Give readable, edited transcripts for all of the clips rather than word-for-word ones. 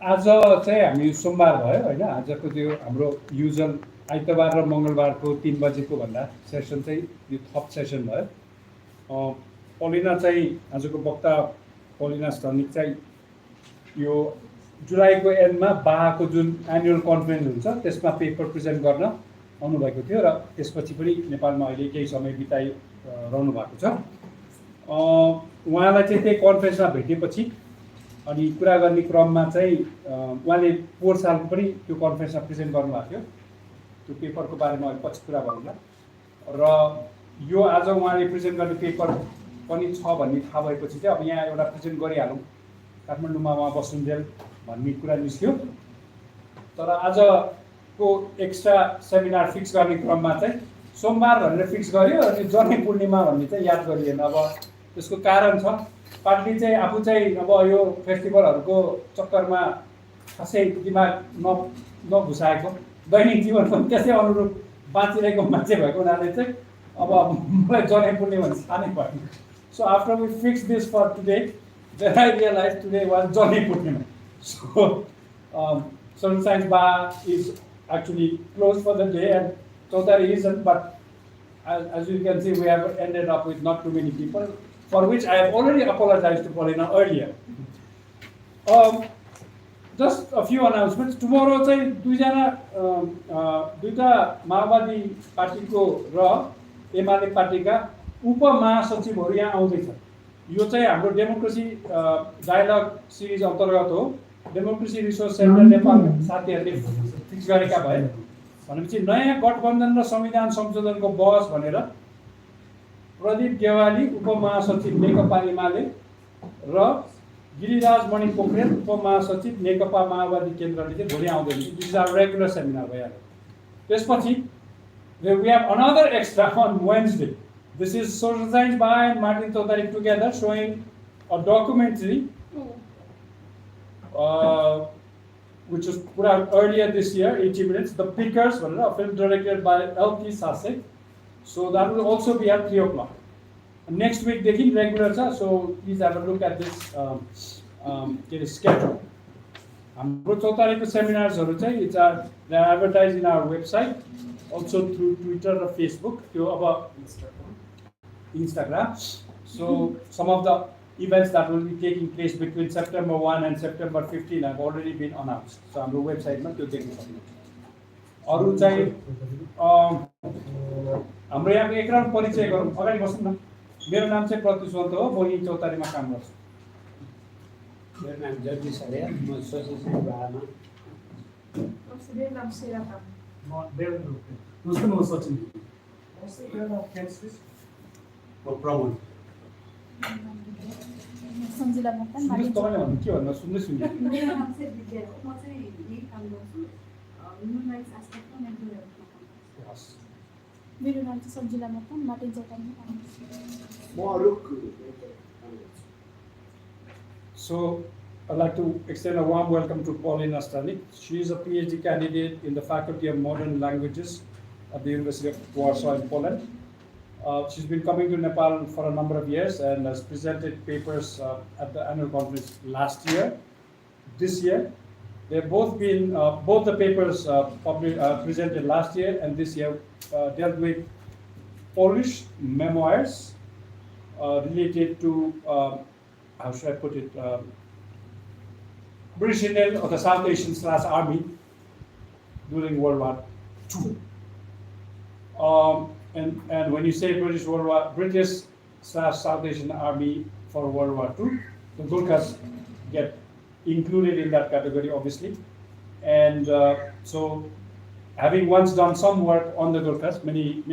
आज चाहिँ हामी सोमबार भयो होइन, आजको त्यो हाम्रो युजल आइतबार र मङ्गलबारको 3 बजेको भन्दा सेसन चाहिँ यो थप सेसन भयो। पलिना चाहिँ आजको वक्ता पलिना स्टनिक चाहिँ यो जुलाईको एन्डमा बाहाको जुन एनुअल कन्फरेन्स हुन्छ त्यसमा पेपर प्रेजेन्ट गर्न आउनुभएको थियो र त्यसपछि पनि नेपालमा अहिले केही समय बिताइरहनु भएको छ। उहाँलाई चाहिँ त्यही कन्फरेन्समा भेटेपछि अनि कुरा गर्ने क्रममा चाहिँ उहाँले पोहोर सालको पनि त्यो कन्फरेन्समा प्रेजेन्ट गर्नुभएको थियो। त्यो पेपरको बारेमा अहिले पछि कुरा गरौँला। र यो आज उहाँले प्रेजेन्ट गर्ने पेपर पनि छ भन्ने थाहा भएपछि चाहिँ अब यहाँ एउटा प्रेजेन्ट गरिहालौँ, काठमाडौँमा उहाँ बस्नुन्जेल भन्ने कुरा निस्क्यो। तर आजको एक्स्ट्रा सेमिनार फिक्स गर्ने क्रममा चाहिँ सोमबार भनेर फिक्स गर्यो अनि जनै पूर्णिमा भन्ने चाहिँ याद गरिएन। अब त्यसको कारण छ, पार्टीले चाहिँ आफू चाहिँ अब यो फेस्टिभलहरूको चक्करमा खासै दिमाग नघुसाएको, दैनिक जीवन पनि त्यसै अनुरूप बाँचिरहेको मान्छे भएको हुनाले चाहिँ अब मलाई जनै पूर्णिमा भने थाहा नै भएन। So after we fix this for today, then I realize today was Janai Purnima. So social science bar is actually closed for the day and Chautari isn't, but as you can see we have ended up with not too many people, for which I have already apologized to Paulina earlier. Just a few announcements. Tomorrow चाहिँ दुईटा माओवादी पार्टीको र एमाले पार्टीका उपमहासचिवहरू यहाँ आउँदैछ। यो चाहिँ हाम्रो democracy dialogue series अन्तर्गत हो। डेमोक्रेसी रिसोर्स सेन्टर नेपाल साथीहरूले फिक्स गरेका भए भनेपछि नयाँ गठबन्धन र संविधान संशोधनको बहस भनेर प्रदीप गेवाली उपमहासचिव नेकपा एमाले र गिरिराज मणि पोखरेल उपमहासचिव नेकपा माओवादी केन्द्रले चाहिँ भोलि आउँदैन। This is our regular seminar भइहाल्यो। त्यसपछि we have another extra on Wednesday. This is Social Science Bar and Martin Chautari together showing a documentary which was put out earlier this year, 80 minutes, The Pickers, a film directed by L.T. Sasek. So that will also be at 3 o'clock. Next week, they keep regular, so please have a look at this schedule. हाम्रो चौतारीको सेमिनार्सहरु चाहिँ they are advertised in our website, also through Twitter or Facebook, Instagram. So some of the events that will be taking place between September 1 and September 15 have already been announced. So हाम्रो वेबसाइटमा त्यो देख्न सक्नुहुन्छ। अरु चाहिँ हाम्रो यहाँको एक राउन्ड परिचय गरौँ। अगाडि बस्नु न। मेरो नाम चाहिँ प्रतिशोध हो, म यही चौतारीमा काम गर्छु। मेरो नाम जगदीश आर्य, म सोशल साइन्स बारमा। मेरो नाम सेरापा। म देवेन्द्र रुप्टे। नमस्ते, म सचिन। मेरो नाम केन्सिस। म प्रमोद। सञ्जिला मक्तान। तपाईँले भन्नु के भन्नु सुन्दै सुन्दै। मेरो नाम चाहिँ विद्या हो, म चाहिँ यही काम गर्छु। ह्युमन राइट्स एस्पेक्टमा मेन्टल हेल्थमा काम गर्छु। मेरो नाम चाहिँ सञ्जिला मक्तान, मार्टिन चौतारीमा काम गर्छु। म रुक। So I'd like to extend a warm welcome to Paulina Stanik. She is a PhD candidate in the Faculty of Modern Languages at the University of Warsaw in Poland. She's been coming to Nepal for a number of years and has presented papers at the annual conference last year, this year. They've both been, both the papers presented last year and this year dealt with Polish memoirs related to, how should I put it, British Indian or the South Asian /Army during World War II. And when you say British/South Asian Army for World War II, the Gurkhas get included in that category, obviously. And so, having once done some work on the Gurkhas, many,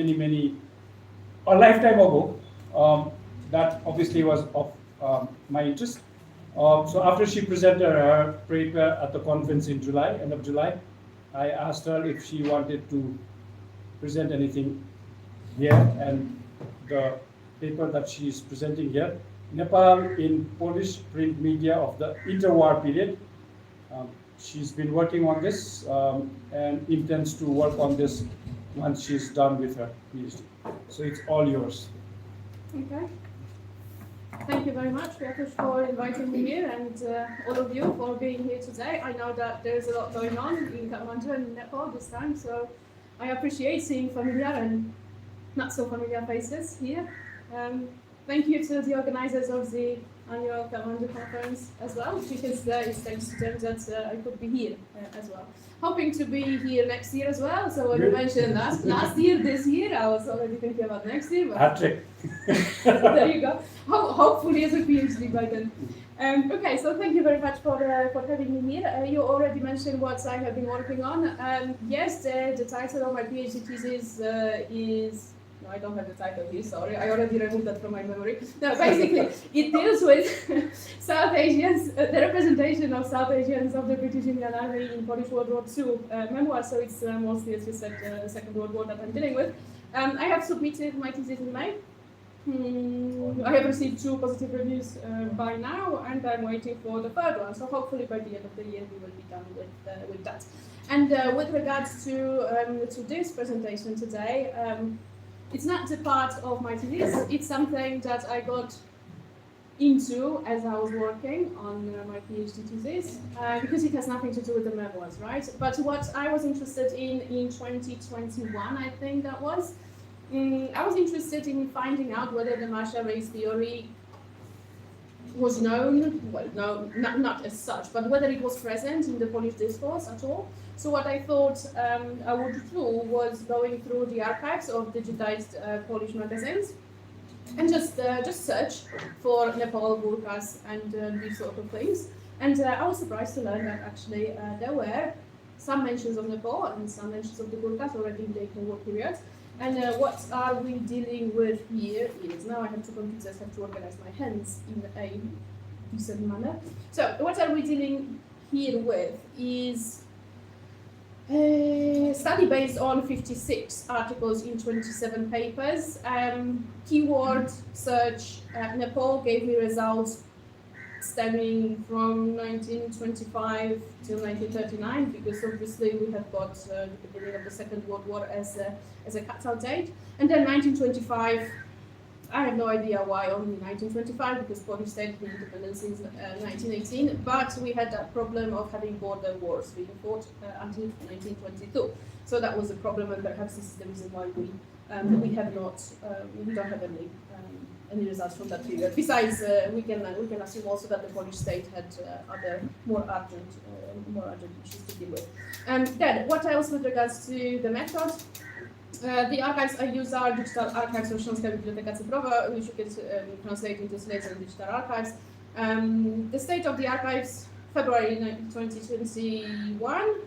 a lifetime ago, that obviously was of my interest. So after she presented her paper at the conference in July, end of July, I asked her if she wanted to present anything here, and the paper that she is presenting here, Nepal in Polish print media of the Interwar period. She's been working on this and intends to work on this once she's done with her PhD. So it's all yours. Okay. Thank you very much, Piotr, for inviting me here, and all of you for being here today. I know that there's a lot going on in Kathmandu and Nepal this time, so I appreciate seeing familiar and not so familiar faces here. Thank you to the organizers of the annual Kathmandu conference as well, because it's thanks to them that I could be here as well. Hoping to be here next year as well, so when you mentioned last year, this year, I was already thinking about next year, but Hat-trick. there you go. Hopefully as a PhD by then. Okay, so thank you very much for having me here. You already mentioned what I have been working on. Yes, the title of my PhD thesis is... No, I don't have the title here, sorry. I already removed that from my memory. No, basically, it deals with South Asians, the representation of South Asians of the British Indian Army in Polish World War II memoirs, so it's mostly, as you said, the Second World War that I'm dealing with. I have submitted my thesis in May. I have received 2 positive reviews by now, and I'm waiting for the 3rd one, so hopefully by the end of the year we will be done with that. And with regards to this presentation today, it's not a part of my thesis, it's something that I got into as I was working on my PhD thesis, because it has nothing to do with the memoirs, right? But what I was interested in 2021, I think that was, I was interested in finding out whether the Masha race theory was known, well, no, not as such, but whether it was present in the Polish discourse at all. So what I thought I would do was going through the archives of digitized Polish magazines and just search for Nepal, Gurkhas, and these sort of things. And I was surprised to learn that actually there were some mentions of Nepal and some mentions of the Gurkhas already in the Interwar period. And what are we dealing with here is, now I have 2 computers, I have to organize my hands in a decent manner. So what are we dealing here with is a study based on 56 articles in 27 papers. Keyword search Nepal gave me results stemming from 1925 till 1939, because obviously we have got the beginning of the Second World War as a cut-out date. And then 1925, I have no idea why only 1925, because Polish state had independence in 1918, but we had that problem of having border wars being fought until 1922. So that was a problem, and perhaps this is the reason why we have not, we don't have any results from that period. Besides, we can assume also that the Polish state had other more urgent issues to deal with. Then, what else with regards to the method? The archives I use are digital archives of Śląska Biblioteka Cyfrowa, which you can translate into slates and digital archives. The state of the archives, February 2021.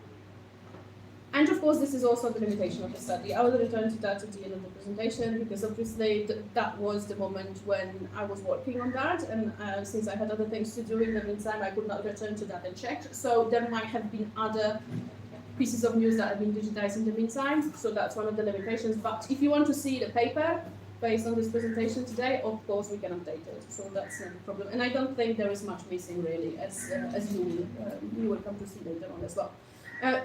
And of course, this is also the limitation of the study. I will return to that at the end of the presentation, because obviously that was the moment when I was working on that, and since I had other things to do in the meantime, I could not return to that and check. So there might have been other pieces of news that have been digitized in the meantime, so that's one of the limitations. But if you want to see the paper based on this presentation today, of course we can update it, so that's not a problem. And I don't think there is much missing really, as you will come to see later on as well.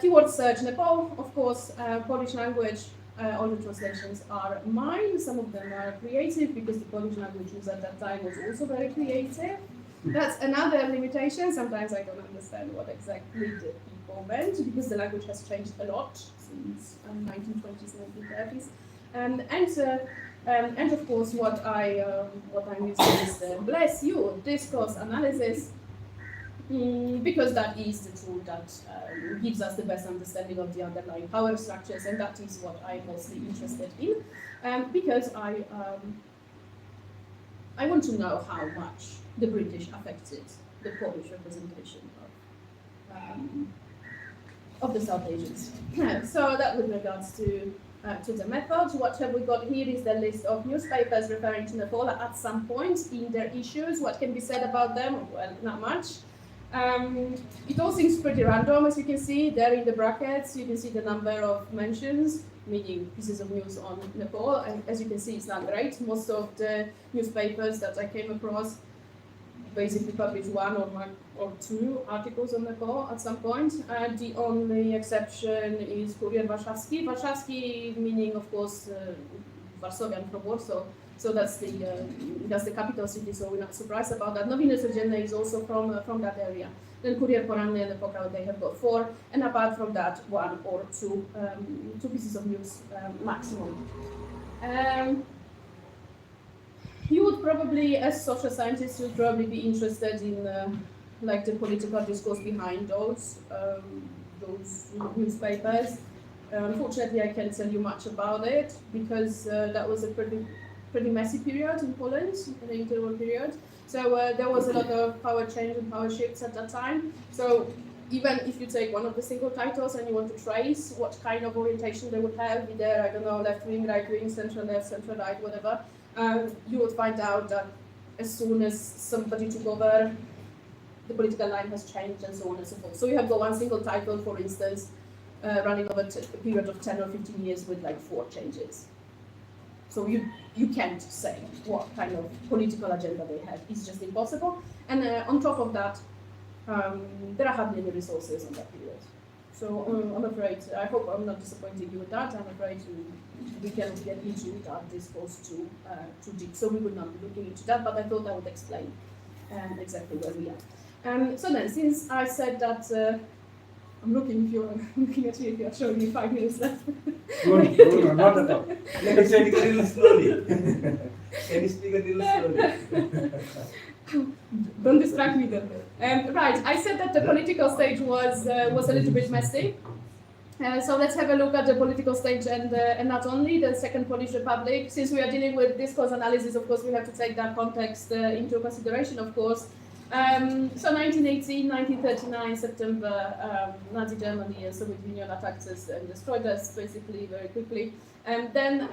Keyword search Nepal, of course, Polish language, all the translations are mine. Some of them are creative, because the Polish language used at that time was also very creative. That's another limitation. Sometimes I don't understand what exactly the people meant, because the language has changed a lot since 1920s, 1930s. And of course, what I'm using is the, bless you, discourse analysis, because that is the tool that gives us the best understanding of the underlying power structures, and that is what I'm mostly interested in, because I want to know how much the British affected the Polish representation of the South Asians. So that with regards to the method. What have we got here is the list of newspapers referring to Nepal at some point in their issues. What can be said about them? Well, not much. It all seems pretty random, as you can see there in the brackets. You can see the number of mentions, meaning pieces of news on Nepal, and as you can see, it's not great. Most of the newspapers that I came across basically published 1 or 2 articles on Nepal at some point. The only exception is Kurier Warszawski. Warszawski meaning, of course, Warsawian from Warsaw, So that's the capital city, so we're not surprised about that. Nowiny Codzienny is also from that area. Then Kurier Poranny and Epoka, they have got 4, and apart from that, 1 or 2 pieces of news maximum. You would probably, as social scientists, would probably be interested in like the political discourse behind those newspapers. Unfortunately, I can't tell you much about it because that was a pretty messy period in Poland, the interwar period. So there was a lot of power change and power shifts at that time. So even if you take one of the single titles and you want to trace what kind of orientation they would have, either, I don't know, left wing, right wing, central left, central right, whatever, you would find out that as soon as somebody took over, the political line has changed and so on and so forth. So you have got one single title, for instance, running over a period of 10 or 15 years with like 4 changes. So you can't say what kind of political agenda they have. It's just impossible. And on top of that, there are hardly any resources on that period. So I'm afraid, I hope I'm not disappointing you with that. I'm afraid we cannot get into that discourse too deep. So we would not be looking into that, but I thought I would explain exactly where we are. So then, since I said that, I'm looking at you if you're showing me 5 minutes left. No, not at all. Let me speak a little slowly. Can you speak a little slowly? Don't distract me then. Right, I said that the political stage was a little bit messy. So let's have a look at the political stage and not only the Second Polish Republic. Since we are dealing with discourse analysis, of course, we have to take that context into consideration, of course. So 1918, 1939, September, Nazi Germany and Soviet Union attacked us and destroyed us basically very quickly. And then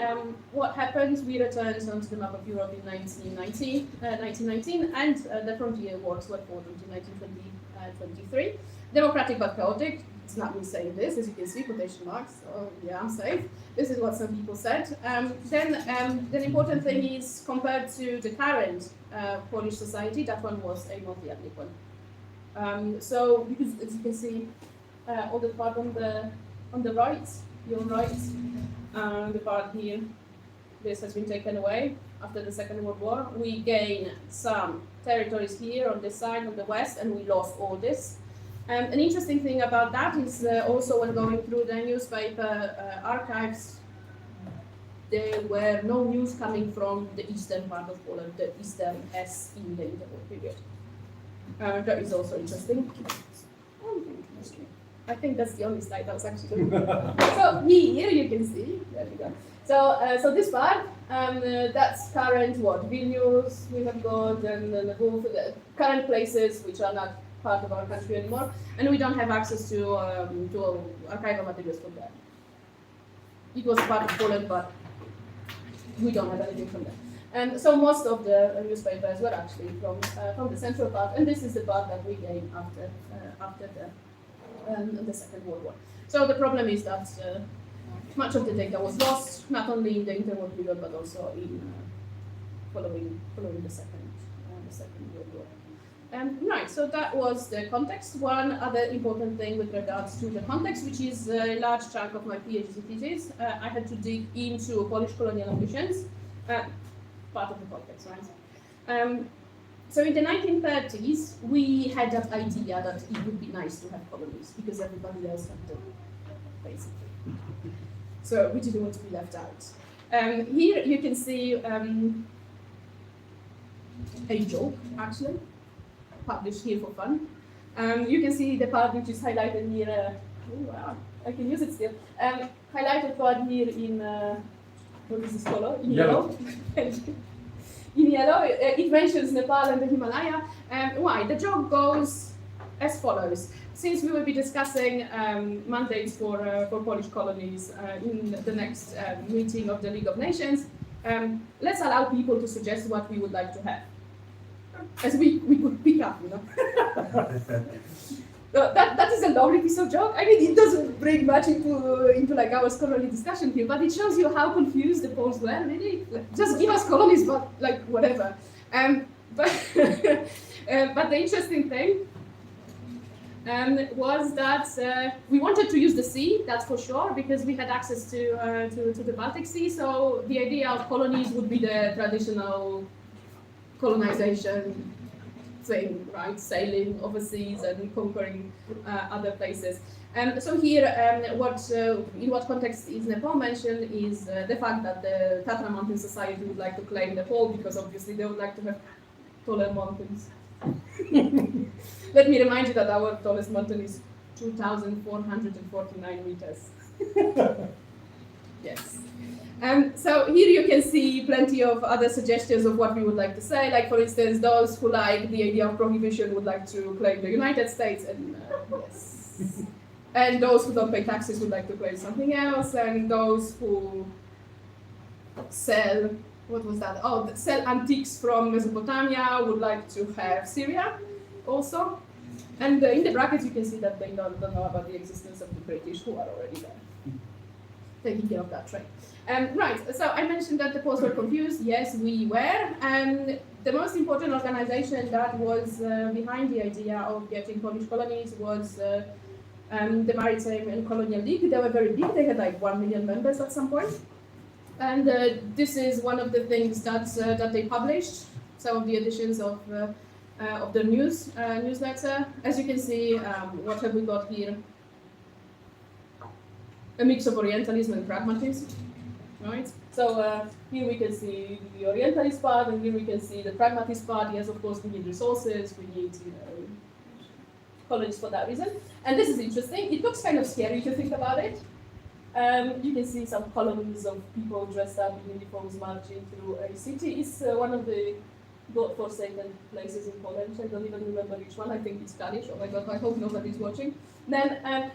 what happened? We returned onto the map of Europe in 1919, and the frontier wars were fought until 1923. Democratic but chaotic. It's not me saying this, as you can see, quotation marks. So yeah, I'm safe. This is what some people said. Then the important thing is, compared to the current Polish society, that one was a more ugly one. So because as you can see, all the part on the right, your right, the part here, this has been taken away after the Second World War. We gain some territories here on this side, on the west, and we lost all this. An interesting thing about that is also when going through the newspaper archives, there were no news coming from the eastern part of Poland, the eastern S in the interwar period. That is also interesting. I think that's the only slide that was actually good. So here you can see, there we go. So this part, that's current Vilnius, we have got, and Lvov, the current places which are not part of our country anymore, and we don't have access to archival materials from there. It was part of Poland, but we don't have anything from there. And so most of the newspapers were actually from the central part, and this is the part that we gained after the Second World War. So the problem is that much of the data was lost, not only in the interwar period, but also in following the Second World War. Right, so that was the context. One other important thing with regards to the context, which is a large chunk of my PhD thesis, I had to dig into Polish colonial ambitions, part of the context, right? So in the 1930s, we had that idea that it would be nice to have colonies because everybody else had them, basically. So we didn't want to be left out. Here you can see a joke, actually, published here for fun. You can see the part which is highlighted here. Oh, wow, I can use it still. Highlighted part here in, what is this color? In yellow. In yellow, it mentions Nepal and the Himalaya. Why? The joke goes as follows. Since we will be discussing mandates for Polish colonies in the next meeting of the League of Nations, let's allow people to suggest what we would like to have. As we could pick up, you know. That is a lovely piece of joke. I mean, it doesn't bring much into like our scholarly discussion here, but it shows you how confused the Poles were. Really, like, just give us colonies, but like whatever. But the interesting thing was that we wanted to use the sea, that's for sure, because we had access to the Baltic Sea. So the idea of colonies would be the traditional colonization thing, right? Sailing overseas and conquering other places. So here, in what context is Nepal mentioned is the fact that the Tatra Mountain Society would like to claim Nepal because obviously they would like to have taller mountains. Let me remind you that our tallest mountain is 2,449 meters. Yes. So here you can see plenty of other suggestions of what we would like to say. Like, for instance, those who like the idea of prohibition would like to claim the United States, and yes. And those who don't pay taxes would like to claim something else, and those who sell, what was that? Oh, sell antiques from Mesopotamia would like to have Syria also. And in the brackets you can see that they don't know about the existence of the British, who are already there, taking care of that trade. Right, so I mentioned that the Poles were confused. Yes, we were. The most important organization that was behind the idea of getting Polish colonies was the Maritime and Colonial League. They were very big. They had like 1 million members at some point. And this is one of the things that they published, some of the editions of the newsletter. As you can see, what have we got here? A mix of Orientalism and pragmatism, right? So here we can see the Orientalist part, and here we can see the pragmatist part. Yes, of course, we need resources, we need, colonies for that reason. And this is interesting. It looks kind of scary to think about it. You can see some columns of people dressed up in uniforms marching through a city. It's one of the God-forsaken places in Poland. I don't even remember which one. I think it's Kalisz. Oh my God, I hope nobody's watching. Then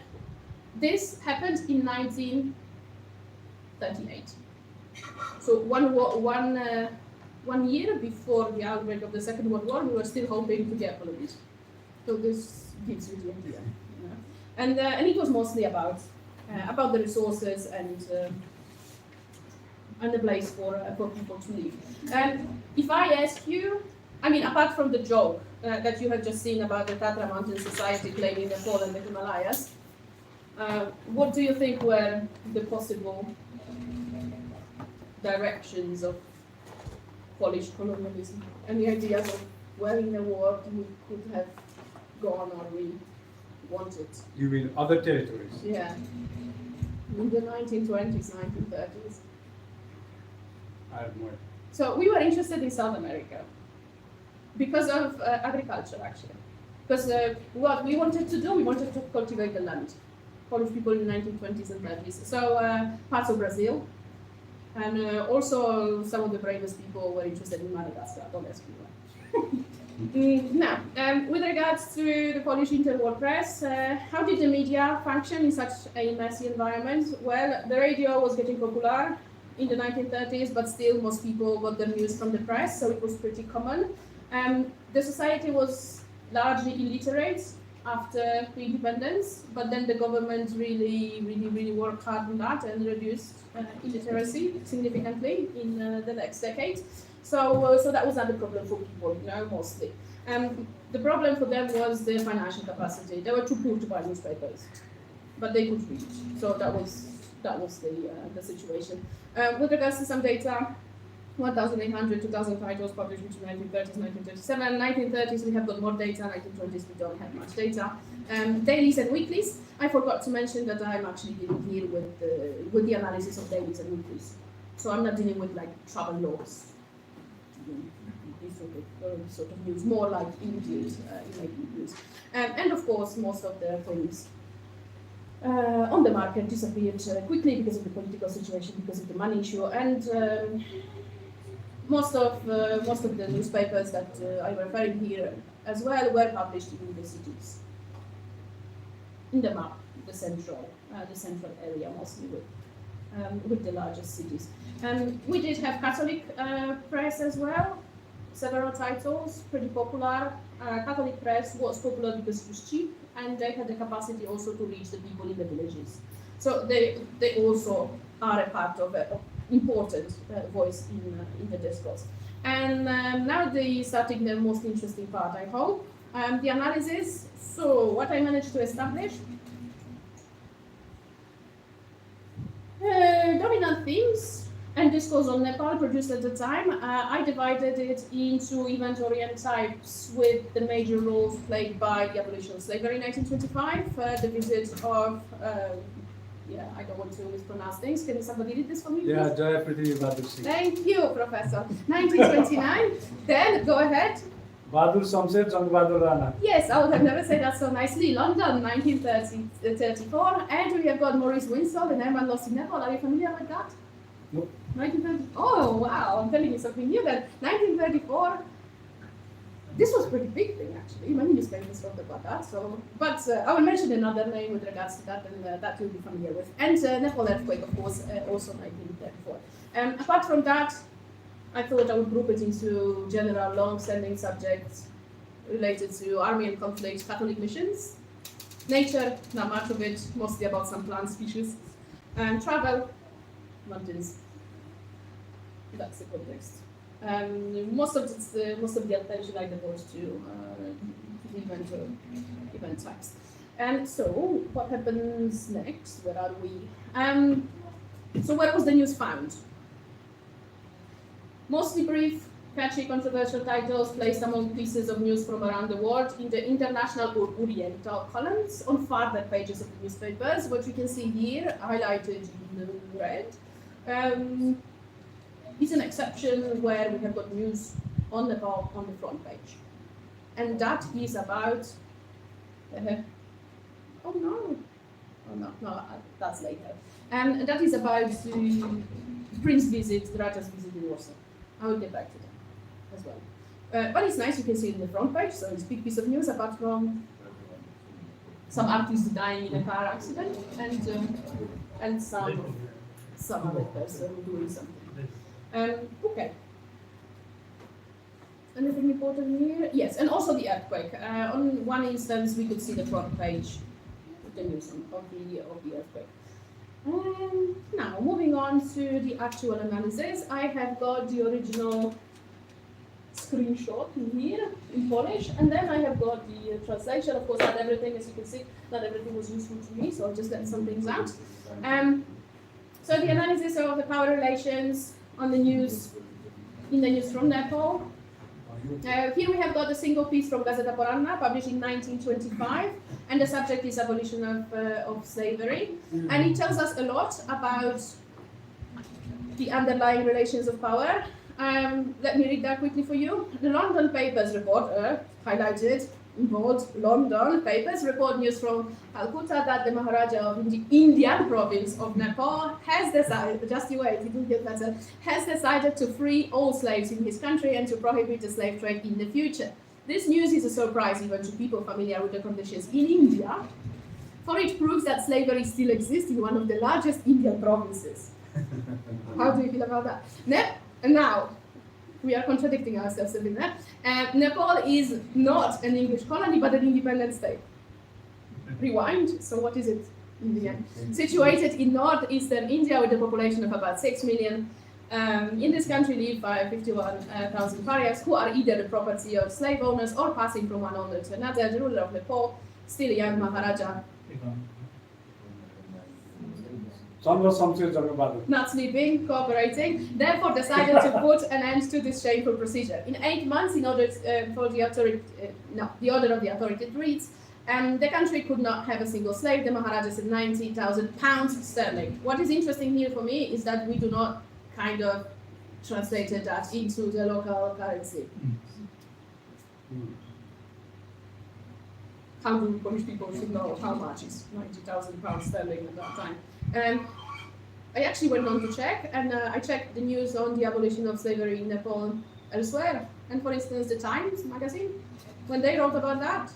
this happened in 1938. So one year before the outbreak of the Second World War, we were still hoping to get colonies. So this gives you the idea. And it was mostly about the resources and the place for people to live. If I ask you, I mean, apart from the joke that you have just seen about the Tatra Mountain Society claiming Nepal and the Himalayas, what do you think were the possible directions of Polish colonialism and the ideas of where in the world we could have gone or we wanted? You mean other territories? Yeah. In the 1920s, 1930s. I have no idea. So we were interested in South America because of agriculture, actually. Because what we wanted to do, we wanted to cultivate the land. Polish people in the 1920s and 30s. So parts of Brazil, and also some of the bravest people were interested in Madagascar. Don't ask me why. Now, with regards to the Polish interwar press, how did the media function in such a messy environment? Well, the radio was getting popular in the 1930s, but still most people got their news from the press, so it was pretty common. The society was largely illiterate after the independence, but then the government really worked hard on that and reduced illiteracy significantly in the next decade. So that was not the problem for people, mostly. The problem for them was the financial capacity. They were too poor to buy newspapers, but they could read. So that was the situation. With regards to some data, 1,800, 2,000 titles published between 1930s and 1937. 1930s we have got more data, 1920s we don't have much data. Dailies and weeklies. I forgot to mention that I'm actually dealing here with the analysis of dailies and weeklies. So I'm not dealing with like travel logs, this sort of news, more like immediate news. And of course, most of the things on the market disappeared quickly because of the political situation, because of the money issue, and most of the newspapers that I'm referring here as well were published in the cities, in the map, the central area, mostly with the largest cities. We did have Catholic press as well, several titles, pretty popular. Catholic press was popular because it was cheap, and they had the capacity also to reach the people in the villages. So they also are a part of an important voice in the discourse. And now starting the most interesting part, I hope. The analysis, so what I managed to establish. Dominant themes and discourse on Nepal produced at the time. I divided it into event-oriented types with the major roles played by the abolition of slavery in 1925, the visit of, I don't want to mispronounce things. Can somebody read this for me, please? Yeah, Jaya Prithvi Bahadur Singh. Thank you, Professor. 1929. Then, go ahead. Bahadur Samshed, Jang Bahadur Rana. Yes, I would have never said that so nicely. London, 1934. And we have got Maurice Winslow, the Airman Lost in Nepal. Are you familiar with that? Nope. 1930. Oh, wow, I'm telling you something new then. 1934. This was a pretty big thing, actually. Many newspapers wrote about that. So, but I will mention another name with regards to that, and that you'll be familiar with. And Nepal earthquake, of course, also 1934. Apart from that, I thought I would group it into general, long-standing subjects related to army and conflict, Catholic missions, nature, not much of it, mostly about some plant species, and travel, mountains. That's the context. Most of the attention I devote to event types. And so, what happens next? Where are we? So, where was the news found? Mostly brief, catchy, controversial titles placed among pieces of news from around the world in the international or oriental columns on farther pages of the newspapers, what you can see here, highlighted in red. It's an exception where we have got news on Nepal on the front page. And that is about, that's later. And that is about the Prince visit, the Raja's visit in Warsaw. I will get back to that as well. But it's nice, you can see it in the front page, so it's a big piece of news apart from some artists dying in a car accident and some other person doing something. Okay. Anything important here? Yes, and also the earthquake. On one instance, we could see the front page with the news of the earthquake. Now, moving on to the actual analysis, I have got the original screenshot in here in Polish, and then I have got the translation. Of course, not everything, as you can see, not everything was useful to me, so I'll just let some things out. So the analysis of the power relations on the news, in the news from Nepal. Here we have got a single piece from Gazeta Poranna, published in 1925, and the subject is abolition of slavery. And it tells us a lot about the underlying relations of power. Let me read that quickly for you. The London papers report, highlighted in bold, London papers report news from Calcutta that the Maharaja of the Indian province of Nepal has decided, just you wait, it will get better, has decided to free all slaves in his country and to prohibit the slave trade in the future. This news is a surprise even to people familiar with the conditions in India, for it proves that slavery still exists in one of the largest Indian provinces. How do you feel about that? Now, we are contradicting ourselves a bit there. Nepal is not an English colony, but an independent state. Rewind, so what is it in the end? Situated in northeastern India with a population of about 6 million. In this country live 51,000 pariahs who are either the property of slave owners or passing from one owner to another. The ruler of Nepal, still a young Maharaja, not sleeping, cooperating, therefore decided to put an end to this shameful procedure. In 8 months, in order for the authority, the order of the authority reads, the country could not have a single slave. The Maharaja said 90,000 pounds sterling. What is interesting here for me is that we do not kind of translated that into the local currency. How do Polish people should know how much is 90,000 pounds sterling at that time? I actually went on to check, and I checked the news on the abolition of slavery in Nepal elsewhere. And for instance, the Times magazine, when they wrote about that,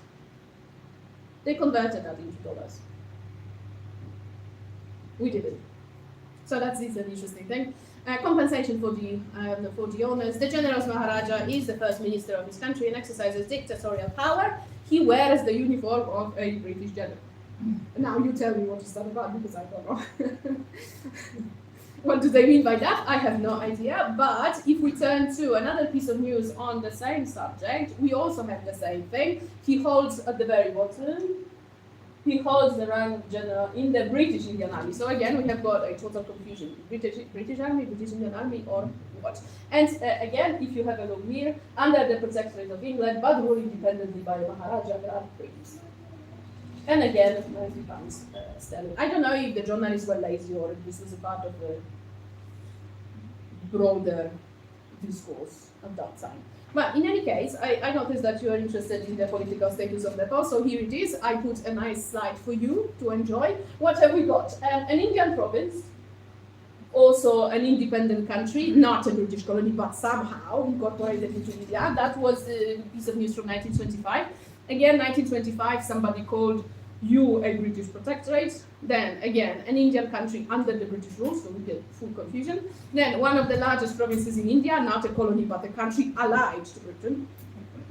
they converted that into dollars. We didn't. So that's an interesting thing. Compensation for the owners. The General's Maharaja is the first minister of his country and exercises dictatorial power. He wears the uniform of a British general. Now you tell me what is that about, because I don't know. What do they mean by that? I have no idea. But if we turn to another piece of news on the same subject, we also have the same thing. He holds at the very bottom, he holds the rank general in the British Indian Army. So again, we have got a total confusion. British Army, British Indian Army, or what? And again, if you have a look here, under the Protectorate of England, but ruled independently by Maharaja Grand Prince. And again, £90 sterling. I don't know if the journalists were lazy or if this was a part of a broader discourse at that time. But in any case, I noticed that you are interested in the political status of Nepal, so here it is. I put a nice slide for you to enjoy. What have we got? An Indian province, also an independent country, not a British colony, but somehow incorporated into India. That was a piece of news from 1925. Again, 1925, somebody called you a British protectorate. Then again, an Indian country under the British rule, so we get full confusion. Then one of the largest provinces in India, not a colony but a country allied to Britain,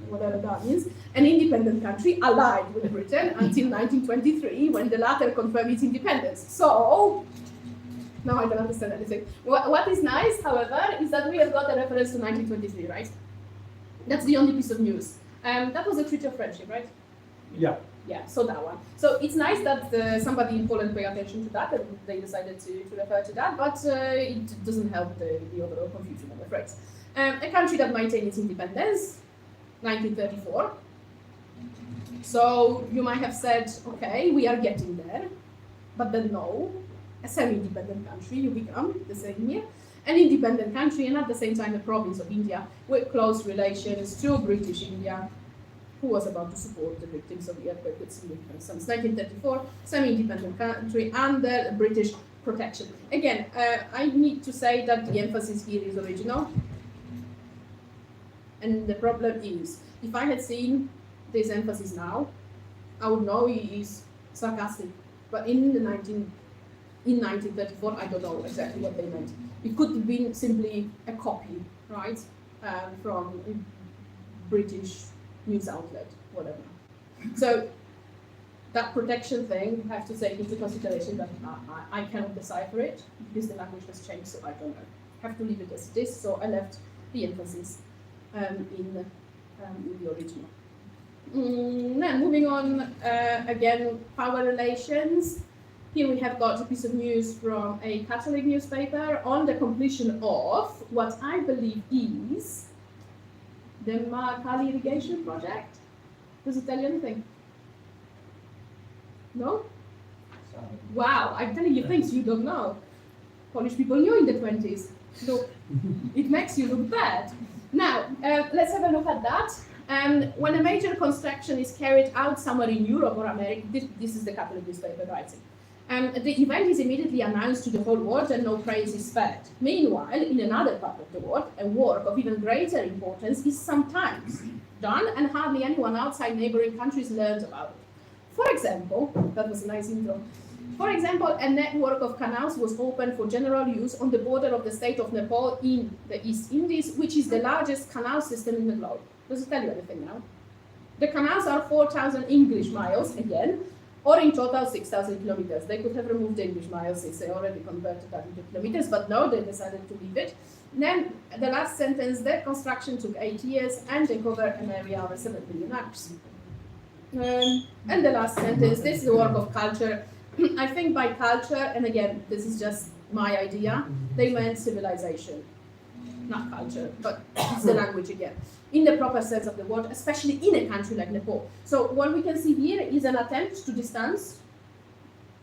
whatever that means. An independent country allied with Britain until 1923, when the latter confirmed its independence. So, now I don't understand anything. What is nice, however, is that we have got a reference to 1923, right? That's the only piece of news. That was a treaty of friendship, right? Yeah. Yeah, so that one. So it's nice that somebody in Poland paid attention to that and they decided to refer to that, but it doesn't help the overall confusion, I'm afraid. A country that maintained its independence, 1934. So you might have said, okay, we are getting there, but then no, a semi-independent country you become the same year. An independent country and at the same time a province of India with close relations to British India, who was about to support the victims of the earthquake with significant sums. 1934, semi-independent country under British protection. Again, I need to say that the emphasis here is original. And the problem is, if I had seen this emphasis now, I would know he is sarcastic. But in 1934, I don't know exactly what they meant. It could have been simply a copy, right, from British news outlet, whatever. So that protection thing, you have to take into consideration that I cannot decipher it because the language has changed, so I don't know. I have to leave it as it is, so I left the emphasis in the original. Then moving on, again, power relations. Here we have got a piece of news from a Catholic newspaper on the completion of what I believe is the Mahakali irrigation project. Does it tell you anything? No? Wow, I'm telling you things you don't know. Polish people knew in the 20s. Look, it makes you look bad. Now, let's have a look at that. When a major construction is carried out somewhere in Europe or America, this is the Catholic newspaper writing. The event is immediately announced to the whole world and no praise is spared. Meanwhile, in another part of the world, a work of even greater importance is sometimes done and hardly anyone outside neighboring countries learns about it. For example, that was a nice intro. For example, a network of canals was opened for general use on the border of the state of Nepal in the East Indies, which is the largest canal system in the globe. Does it tell you anything now? The canals are 4,000 English miles, again, or in total 6,000 kilometers. They could have removed the English miles since they already converted that into kilometers, but no, they decided to leave it. Then the last sentence, their construction took 8 years and they cover an area of 7 million acres. And the last sentence, this is a work of culture. I think by culture, and again, this is just my idea, they meant civilization. Not culture, but it's the language again. In the proper sense of the word, especially in a country like Nepal. So what we can see here is an attempt to distance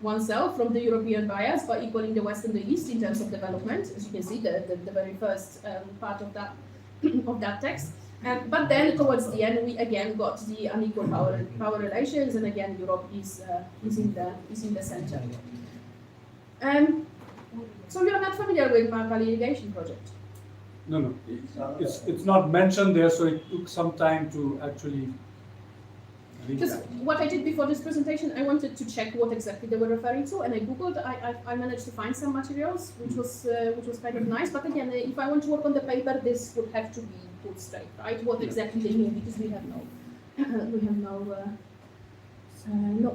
oneself from the European bias by equaling the West and the East in terms of development. As you can see, the very first part of that text. But then towards the end, we again got the unequal power relations, and again Europe is in the center. So we are not familiar with Mahakali irrigation project. No. It's not mentioned there, so it took some time to actually read Because that. what I did before this presentation, I wanted to check what exactly they were referring to, and I googled. I managed to find some materials, which was kind of nice. But again, if I want to work on the paper, this would have to be put straight, right? What exactly they mean, because we have no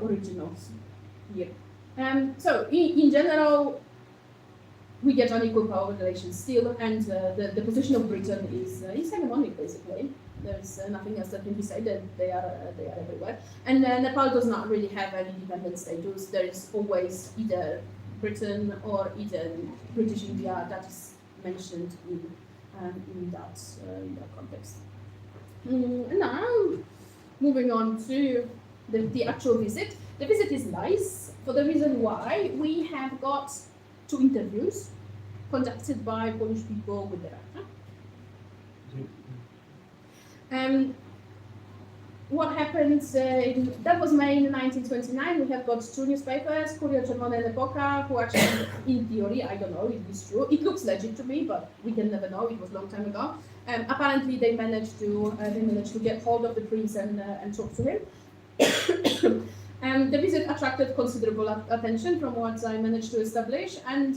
originals here. So in general, we get unequal power relations still, and the position of Britain is hegemonic basically. There's nothing else that can be said, that they are everywhere. And Nepal does not really have any independent status. There is always either Britain or either British India that is mentioned in that context. And now, moving on to the actual visit. The visit is nice for the reason why we have got 2 interviews conducted by Polish people with the Raja. What happened, that was May 1929, we have got 2 newspapers, Kurier Czerwony and Epoka, who actually, in theory, I don't know if it's true, it looks legit to me, but we can never know, it was a long time ago. Apparently they managed to get hold of the prince and talk to him. The visit attracted considerable attention from what I managed to establish, and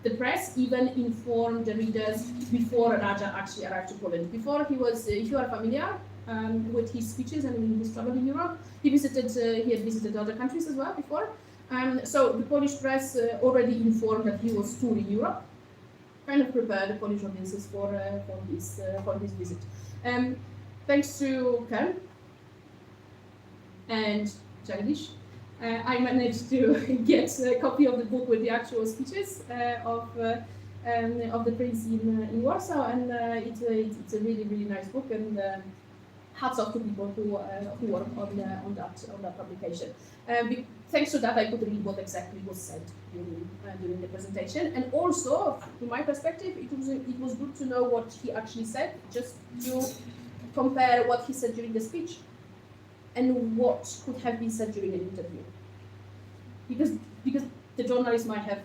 the press even informed the readers before Raja actually arrived to Poland. Before if you are familiar with his speeches and his travel in Europe, he had visited other countries as well before. So the Polish press already informed that he was touring Europe, kind of prepared the Polish audiences for his visit. Thanks to Kern and Jagdish, I managed to get a copy of the book with the actual speeches of the prince in Warsaw, and it's a really nice book, and hats off to people who work on that publication. Thanks to that, I could read what exactly was said during the presentation, and also, from my perspective, it was good to know what he actually said, just to compare what he said during the speech and what could have been said during an interview. Because the journalist might have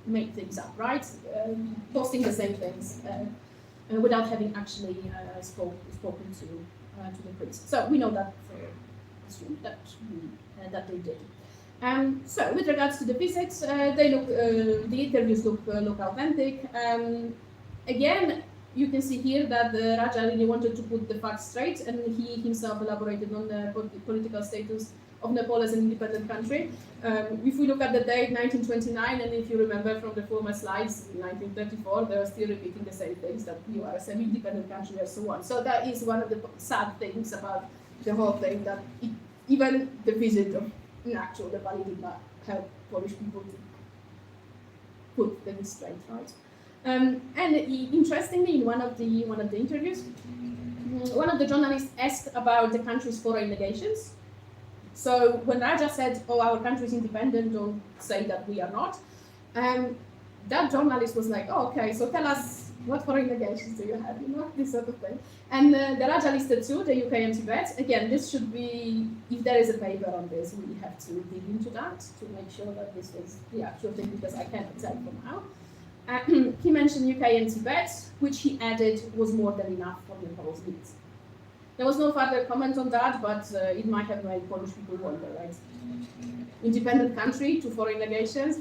made things up, right? Posting the same things without having actually spoken to the prince. So we know that that they did. So with regards to the visits, the interviews look authentic. Again, you can see here that the Raja really wanted to put the facts straight, and he himself elaborated on the political status of Nepal as an independent country. If we look at the date 1929, and if you remember from the former slides, in 1934, they were still repeating the same things, that you are a semi-independent country and so on. So that is one of the sad things about the whole thing, that even the visit of actual Nepali did not help Polish people to put things straight, right? And interestingly, in one of the interviews, one of the journalists asked about the country's foreign legations. So when Raja said, "Oh, our country is independent," don't say that we are not, that journalist was like, "Oh, okay, so tell us what foreign legations do you have?" This sort of thing. And the Raja listed 2, the UK and Tibet. Again, this should be, if there is a paper on this, we have to dig into that to make sure that this was the actual thing, because I cannot tell for now. He mentioned UK and Tibet, which he added was more than enough for Nepal's needs. There was no further comment on that, but it might have made Polish people wonder, right? Independent country to foreign legations?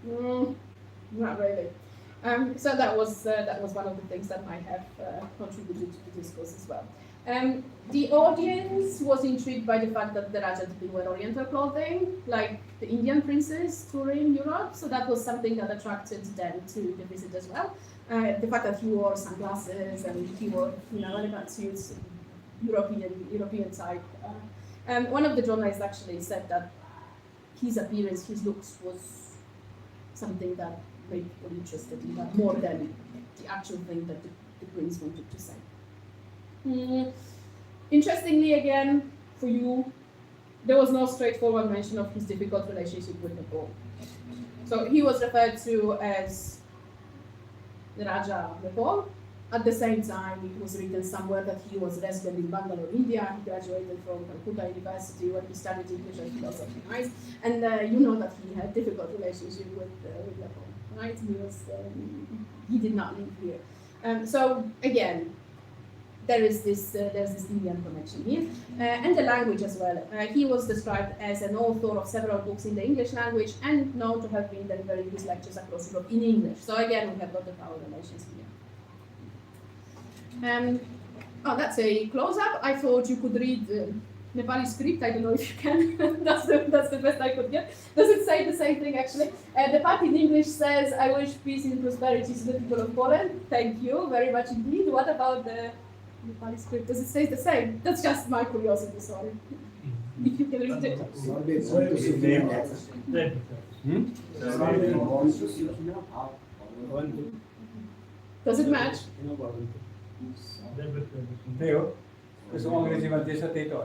Not really. So that was one of the things that might have contributed to the discourse as well. The audience was intrigued by the fact that the Raja didn't wear Oriental clothing, like the Indian princes touring Europe. So that was something that attracted them to the visit as well. The fact that he wore sunglasses and he wore elegant suits, European type. One of the journalists actually said that his appearance, his looks, was something that made people interested in that more than the actual thing that the prince wanted to say. Interestingly, again, for you, there was no straightforward mention of his difficult relationship with Nepal. So he was referred to as the Raja of Nepal. At the same time, it was written somewhere that he was resident in Bangalore, India. He graduated from Calcutta University where he studied English and philosophy, right? And you know that he had a difficult relationship with Nepal, right? He did not live here. So again, there's this Indian connection here, and the language as well. He was described as an author of several books in the English language and known to have been delivering his lectures across Europe in English. So again, we have got the power relations here. That's a close-up. I thought you could read Nepali script. I don't know if you can. that's the best I could get. Does it say the same thing actually? The part in English says, "I wish peace and prosperity to the people of Poland." Thank you very much indeed. What about the Nepali script? Does it say the same? That's just my curiosity. Sorry. If you can read it. Does it match? त्यही हो त्यसो अङ्ग्रेजीमा जे छ त्यही त हो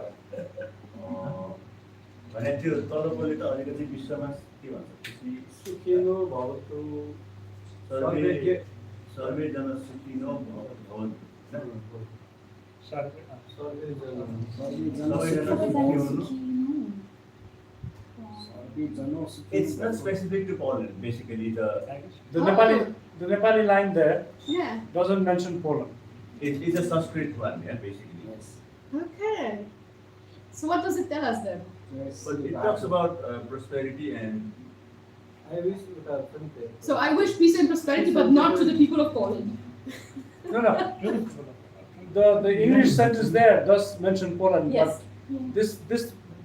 भने त्यो तलकोले त अलिकति विश्वमा के भन्छ सुखिनो भवतु सर्वे जन सुखिनो भवन्तु सबैजना सुखी हुनु It's not specific to Poland, basically. The Nepali line there Yeah. doesn't mention Poland. It is a Sanskrit one, yeah, basically. Okay. So what does it tell us then? But it talks about prosperity and I wish you would have printed. So I wish peace and prosperity, but not to the people of Poland. No. The English sentence there does mention Poland, Yes. but this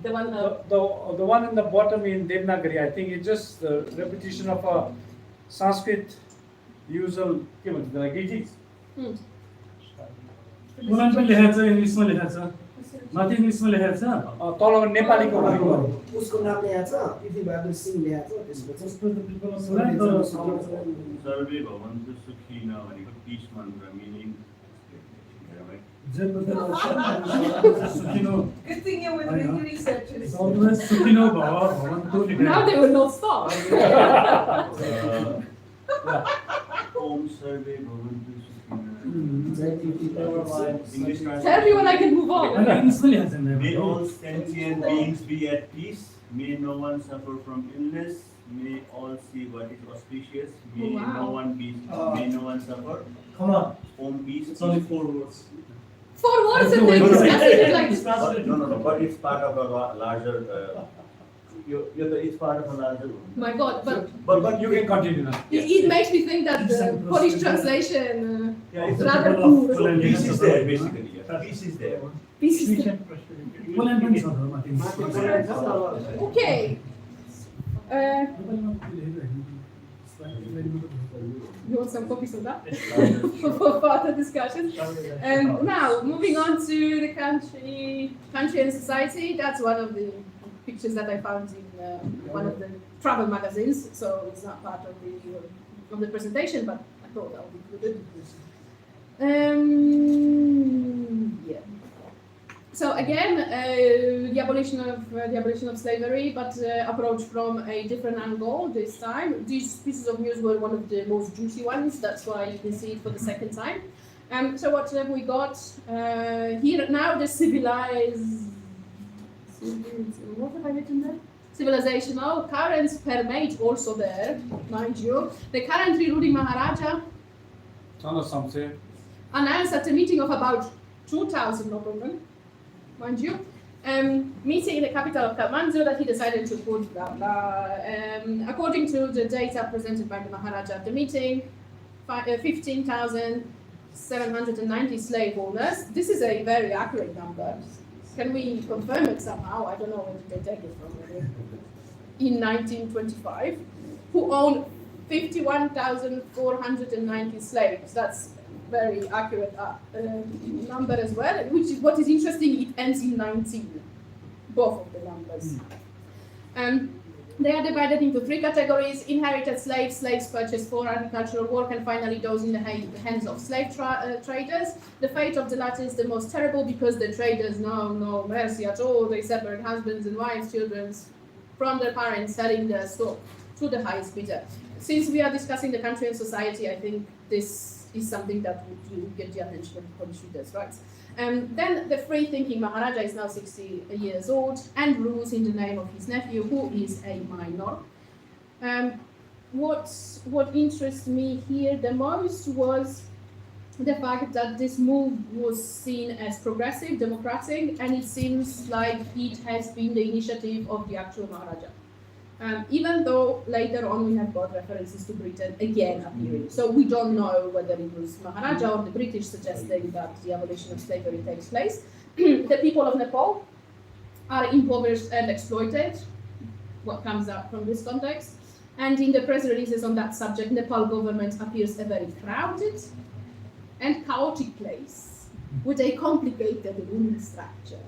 The one. the one in the bottom in Devanagari, I think it's just the repetition of a Sanskrit usual greetings. Poland पनि लेखेको छ इङ्ग्लिसमा लेखेको छ माथि इङ्ग्लिसमा लेखेको छ तल नेपालीको उसको नाम ल्याएको छ पृथ्वीबहादुर सिंह ल्याएको छ त्यसपछि सर्वे भवन्तु सुखिन भनेको पीस मन्त्र मिनिङ सुखिनो Good thing you were doing research. सुखिनो भवन्तु Now they will not stop. ओम सर्वे भवन्तु सुखिन English Tell me when I can move on. इङ्ग्लिसमा लेखेको छ May all sentient beings be at peace. May no one suffer from illness. May all see what is auspicious. May Wow. no one suffer. Come on. Om peace. It's only 4 words. 4 words and they're discussing it like this. No. But it's part of a larger. It's part of a larger. My God, But You can continue now. it makes me think that the Polish translation Yeah, it's rather a poor. peace is there basically. Yeah. Peace is there. Peace is the- Poland पनि छ माथि Okay. You want some copies of that for further discussion? Now, moving on to the country and society. That's one of the pictures that I found in one of the travel magazines. So it's not part of the presentation, but I thought that would be good. Yeah. So again, the abolition of slavery, but approached from a different angle this time. These pieces of news were one of the most juicy ones. That's why you can see it for the second time. So what have we got here now? The what have I written there? Civilizational currents permeate also there, mind you. The currently ruling Maharaja announced at a meeting of about 2,000 noblemen, mind you, meeting in the capital of Kathmandu, that he decided to put blah blah. According to the data presented by the Maharaja at the meeting, 15,790 slave owners. This is a very accurate number. Can we confirm it somehow? I don't know where did they take it from. In 1925, who owned 51,490 slaves. That's very accurate number as well. Which is what is interesting. It ends in 19. Both of the numbers. They are divided into 3 categories: inherited slaves, slaves purchased for agricultural work, and finally those in the hands of slave traders. The fate of the latter is the most terrible because the traders know no mercy at all. They separate husbands and wives, children from their parents, selling their stock to the highest bidder. Since we are discussing the country and society, I think this is something that would get the attention of the Polish readers, right? Then the free-thinking Maharaja is now 60 years old and rules in the name of his nephew, who is a minor. What interests me here the most was the fact that this move was seen as progressive, democratic, and it seems like it has been the initiative of the actual Maharaja. Even though later on we have got references to Britain again appearing. So we don't know whether it was Maharaja or the British suggesting that the abolition of slavery takes place. The people of Nepal are impoverished and exploited, what comes out from this context. And in the press releases on that subject, Nepal government appears a very crowded and chaotic place with a complicated ruling structure.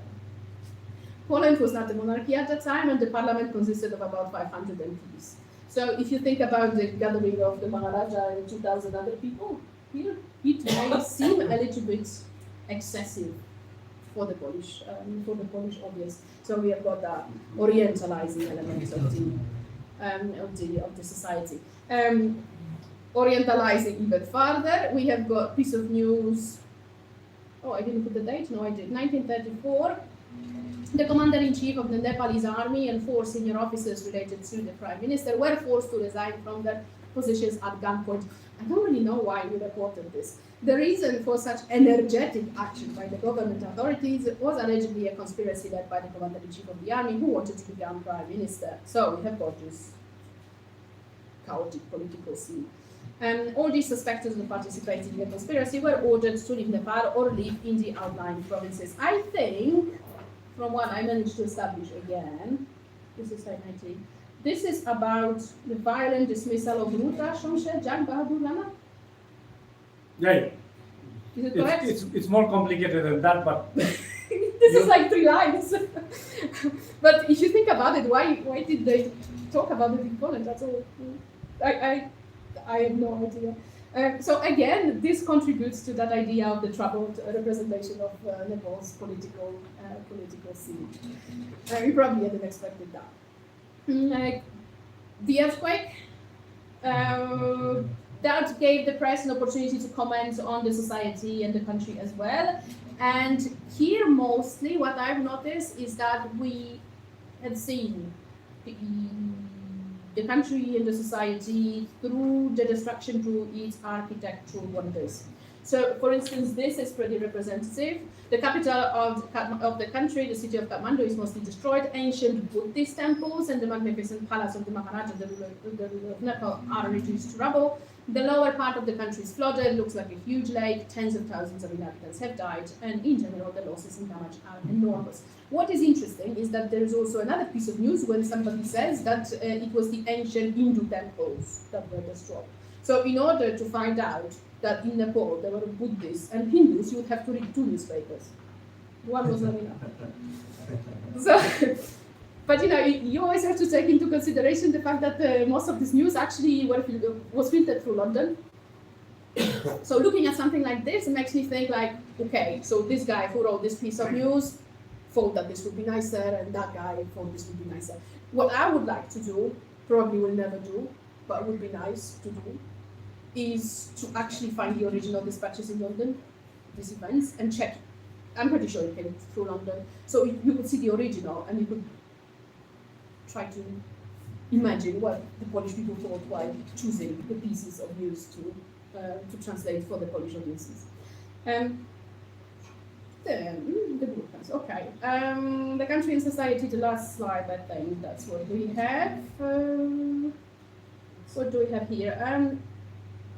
Poland was not a monarchy at the time, and the parliament consisted of about 500 MPs. So if you think about the gathering of the Maharaja and 2,000 other people here, it may seem a little bit excessive for the Polish audience. So we have got that orientalizing element of the society. Orientalizing even further, we have got piece of news. Oh, I didn't put the date. No, I did. 1934. The commander-in-chief of the Nepalese army and 4 senior officers related to the prime minister were forced to resign from their positions at gunpoint. I don't really know why we reported this. The reason for such energetic action by the government authorities was allegedly a conspiracy led by the commander-in-chief of the army who wanted to become prime minister. So we have got this chaotic political scene. All these suspected of participating in the conspiracy were ordered to leave Nepal or live in the outlying provinces. I think, from what I managed to establish again, this is slide 19. This is about the violent dismissal of Ruta Shomshe Jang Bahadur Rana. Yeah, Is it correct? it's more complicated than that, but This is like 3 lines. But if you think about it, why did they talk about it in Poland? That's all. I have no idea. So again, this contributes to that idea of the troubled representation of Nepal's political scene. We probably hadn't expected that. The earthquake, that gave the press an opportunity to comment on the society and the country as well. And here mostly what I've noticed is that we had seen the country and the society through the destruction through its architectural wonders. So, for instance, this is pretty representative. The capital of the country, the city of Kathmandu, is mostly destroyed. Ancient Buddhist temples and the magnificent palace of the Maharaja, the ruler of Nepal, are reduced to rubble. The lower part of the country is flooded, looks like a huge lake, tens of thousands of inhabitants have died, and in general the losses and damage are enormous. What is interesting is that there is also another piece of news when somebody says that it was the ancient Hindu temples that were destroyed. So in order to find out that in Nepal there were Buddhists and Hindus, you would have to read 2 newspapers. One was not enough. So, but you always have to take into consideration the fact that most of this news actually was filtered through London. So looking at something like this, it makes me think like, okay, so this guy who wrote this piece of news thought that this would be nicer, and that guy thought this would be nicer. What I would like to do, probably will never do, but would be nice to do, is to actually find the original dispatches in London, these events, and check it. I'm pretty sure it came through London. So you could see the original and you could try to imagine what the Polish people thought while choosing the pieces of news to translate for the Polish audiences. Then the Balkans. Okay. The country and society, the last slide, I think that's what we have. What do we have here?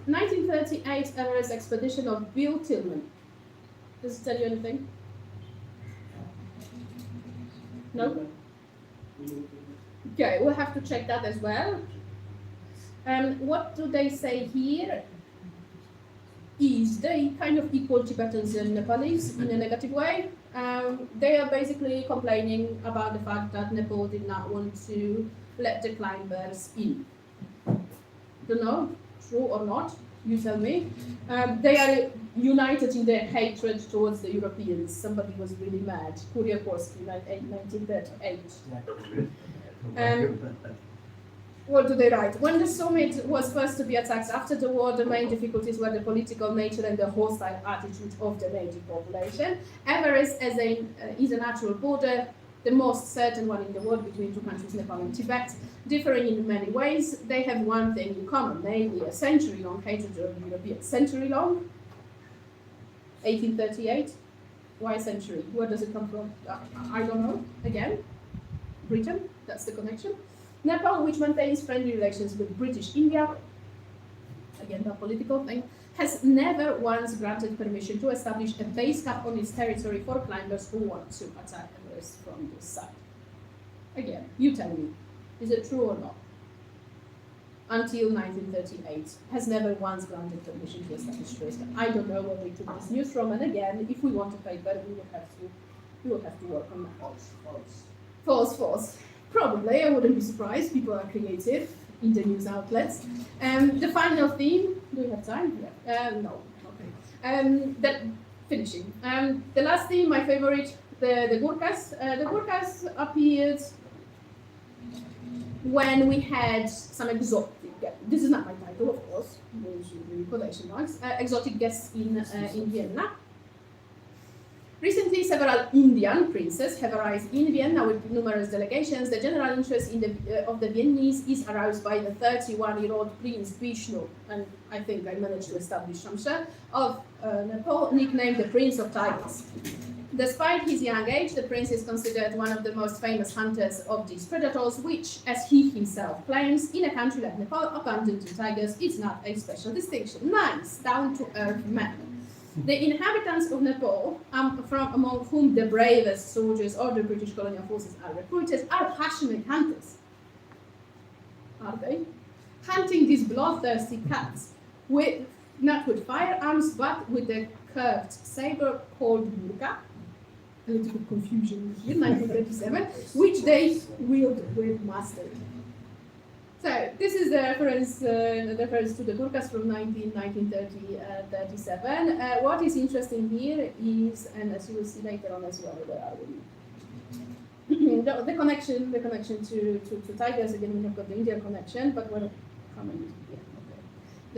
1938 Everest expedition of Bill Tillman. Does it tell you anything? No? Okay, we'll have to check that as well. What do they say here? Is they kind of equal Tibetans and Nepalese in a negative way. They are basically complaining about the fact that Nepal did not want to let the climbers in. Don't know, true or not, you tell me. They are united in their hatred towards the Europeans. Somebody was really mad. Kuryakorsky, 1938. What do they write? When the summit was first to be attacked after the war, the main difficulties were the political nature and the hostile attitude of the native population. Everest is a natural border, the most certain one in the world between 2 countries, Nepal and Tibet. Differing in many ways, they have one thing in common, namely a century-long hatred of Europeans. Century-long? 1838? Why century? Where does it come from? I don't know. Again, Britain, that's the connection. Nepal, which maintains friendly relations with British India, again, a political thing, has never once granted permission to establish a base camp on its territory for climbers who want to attack Everest from this side. Again, you tell me, is it true or not? Until 1938, has never once granted permission to establish base camp. I don't know where they took this news from, and again, if we want a paper, we will have to work on that. False. Probably, I wouldn't be surprised. People are creative in the news outlets. The final theme, do we have time? Yeah. No. Okay. Finishing. The last theme, my favorite, the Gurkhas. The Gurkhas appeared when we had some exotic, this is not my title, of course, with quotation marks, exotic guests in Vienna. Recently, several Indian princes have arrived in Vienna with numerous delegations. The general interest of the Viennese is aroused by the 31-year-old Prince Vishnu, and I think I managed to establish some share, of Nepal, nicknamed the Prince of Tigers. Despite his young age, the prince is considered one of the most famous hunters of these predators, which, as he himself claims, in a country like Nepal, abundant in tigers is not a special distinction. Nice, down-to-earth man. The inhabitants of Nepal, from among whom the bravest soldiers of the British colonial forces are recruited, are passionate hunters. Are they? Hunting these bloodthirsty cats, not with firearms, but with the curved saber called burqa, a little bit confusion here, 1937, which they wield with mastery. So this is the reference to the Gurkhas from 1937. What is interesting here is, and as you will see later on as well, where are we? the connection to tigers. Again, we have got the Indian connection, but we're coming. Yeah,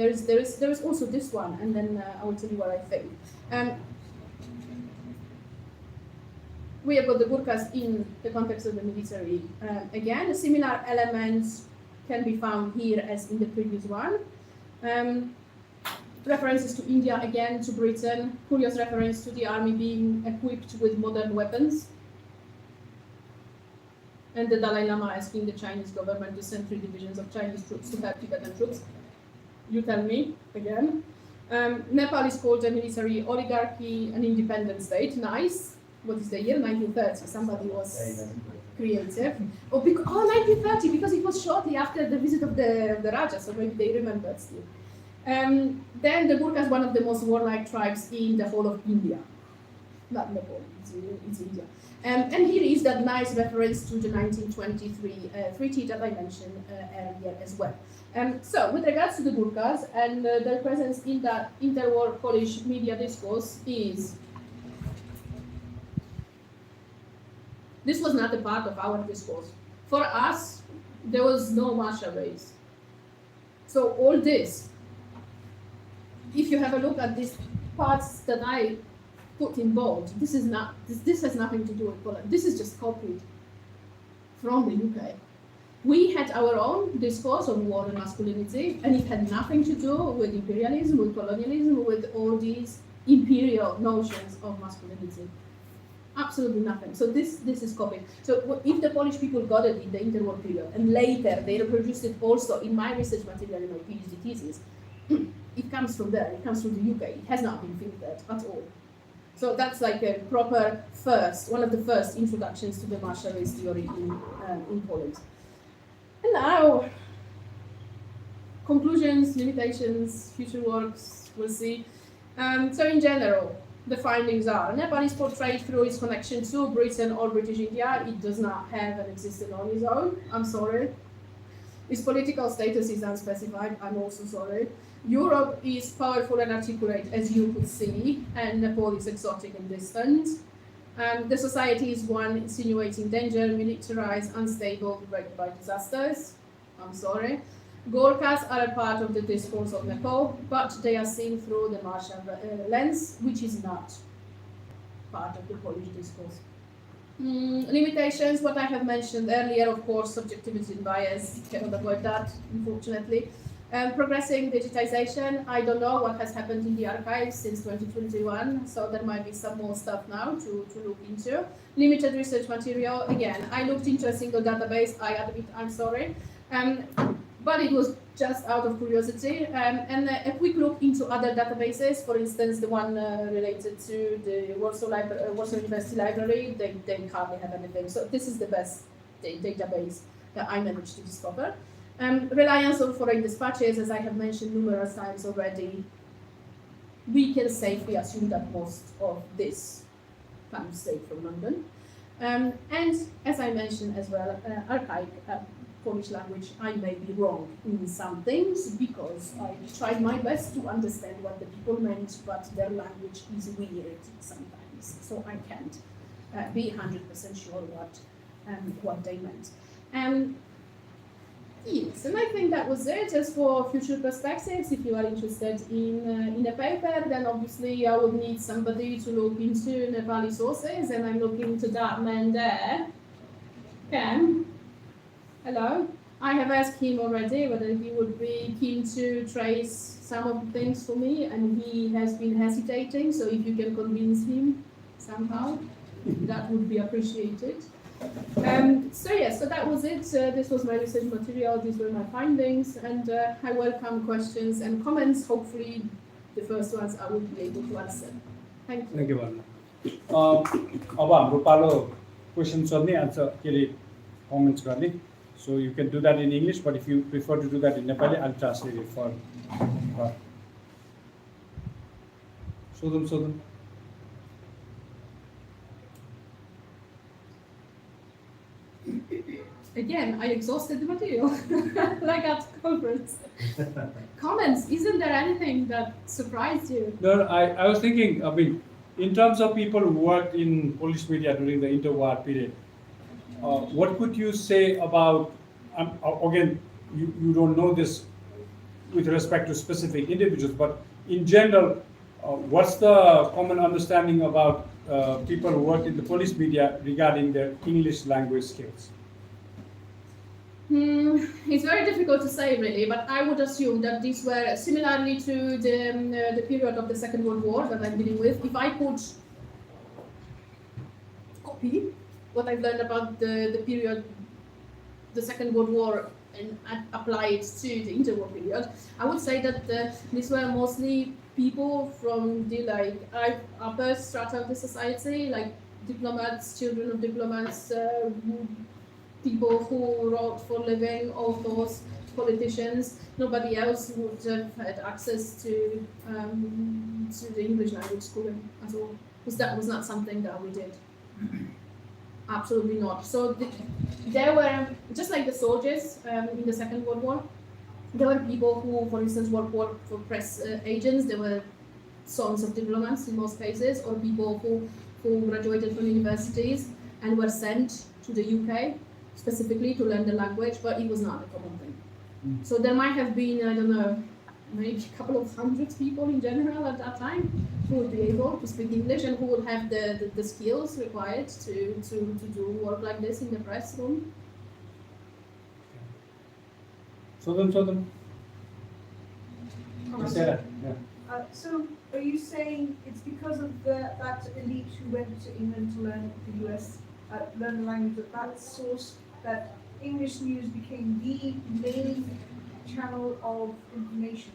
okay. There is also this one, and then I will tell you what I think. We have got the Gurkhas in the context of the military. Again, similar elements can be found here as in the previous one. References to India again, to Britain, curious reference to the army being equipped with modern weapons, and the Dalai Lama asking the Chinese government to send 3 divisions of Chinese troops to help Tibetan troops. You tell me, again. Nepal is called a military oligarchy, an independent state. Nice. What is the year? 1930. Somebody was creative. 1930, because it was shortly after the visit of the Raja, so maybe they remembered still. Then the Gurkhas, one of the most warlike tribes in the whole of India. Not Nepal, it's India. And here is that nice reference to the 1923 treaty that I mentioned earlier as well. So, with regards to the Gurkhas and their presence in the interwar Polish media discourse is, this was not a part of our discourse. For us, there was no martial race. So all this, if you have a look at these parts that I put in bold, this has nothing to do with Poland. This is just copied from the UK. We had our own discourse on war and masculinity, and it had nothing to do with imperialism, with colonialism, with all these imperial notions of masculinity. Absolutely nothing. So this is copied. So if the Polish people got it in the interwar period, and later they reproduced it also in my research material, in my PhD thesis, it comes from there. It comes from the UK. It has not been filtered at all. So that's like a proper one of the first introductions to the martial race theory in Poland. And now, conclusions, limitations, future works, we'll see. So in general, the findings are, Nepal is portrayed through its connection to Britain or British India. It does not have an existence on its own. I'm sorry. Its political status is unspecified. I'm also sorry. Europe is powerful and articulate, as you could see, and Nepal is exotic and distant. The society is one insinuating danger, militarized, unstable, wrecked by disasters. I'm sorry. Gurkhas are a part of the discourse of Nepal, but they are seen through the martial lens, which is not part of the Polish discourse. Limitations, what I have mentioned earlier, of course, subjectivity and bias, cannot avoid that, unfortunately. Progressing digitization, I don't know what has happened in the archives since 2021, so there might be some more stuff now to look into. Limited research material, again, I looked into a single database, I admit I'm sorry. but it was just out of curiosity. And a quick look into other databases, for instance, the one related to the Warsaw University Library, they hardly have anything. So this is the best database that I managed to discover. Reliance on foreign dispatches, as I have mentioned numerous times already, we can safely assume that most of this comes straight from London. And as I mentioned as well, archaic Polish language, I may be wrong in some things because I tried my best to understand what the people meant, but their language is weird sometimes, so I can't be 100% sure what they meant. Yes, and I think that was it. As for future perspectives, if you are interested in a paper, then obviously I would need somebody to look into Nepali sources, and I'm looking to that man there. Ken, hello. I have asked him already whether he would be keen to trace some of the things for me, and he has been hesitating, so if you can convince him somehow, that would be appreciated. So that was it. This was my research material. These were my findings, and I welcome questions and comments. Hopefully, the first ones I will be able to answer. Thank you. Thank you, Paulina. अब हाम्रो पालो question सोध्ने answer के अरे comments गर्ने. So you can do that in English, but if you prefer to do that in Nepali, I'll translate it for her. Sodam. Again, I exhausted the material like at conference. Comments? Isn't there anything that surprised you? No, I was thinking, I mean, in terms of people who worked in Polish media during the interwar period, what could you say about, again, you don't know this with respect to specific individuals, but in general, what's the common understanding about people who worked in the Polish media regarding their English language skills? It's very difficult to say, really, but I would assume that these were similarly to the period of the Second World War that I'm dealing with. If I could copy what I've learned about the period, the Second World War, and apply it to the interwar period, I would say that these were mostly people from the upper strata of the society, like diplomats, children of diplomats, people who wrote for a living, authors, politicians. Nobody else would have had access to the English language schooling at all, because that was not something that we did. Absolutely not. So there were, just like the soldiers in the Second World War, there were people who, for instance, worked for press agents. There were sons of diplomats in most cases, or people who graduated from universities and were sent to the UK specifically to learn the language, but it was not a common thing. So there might have been, I don't know, maybe a couple of hundred people in general at that time who would be able to speak English and who would have the skills required to do work like this in the press room. Sodam. Sarah, yeah. So are you saying it's because of that elite who went to England to learn the US, learn the language, that source, that English news became the main channel of information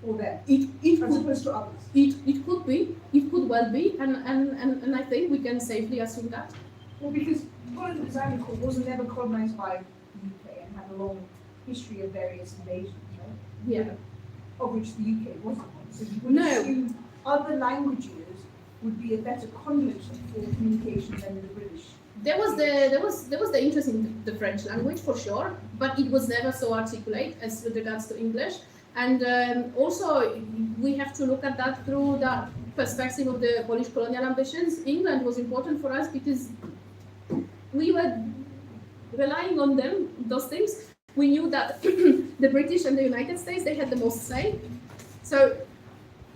for them, as opposed to others? It could be, it could well be, and I think we can safely assume that. Well, because Paulina Stanik wasn't ever colonized by the UK and had a long history of various invasions, right? Yeah. Of which the UK wasn't one. So you would No. assume other languages would be a better conduit for communication than the British. There was the interest in the French language for sure, but it was never so articulate as with regards to English. And also we have to look at that through that perspective of the Polish colonial ambitions. England was important for us because we were relying on them, those things. We knew that the British and the United States, they had the most say. So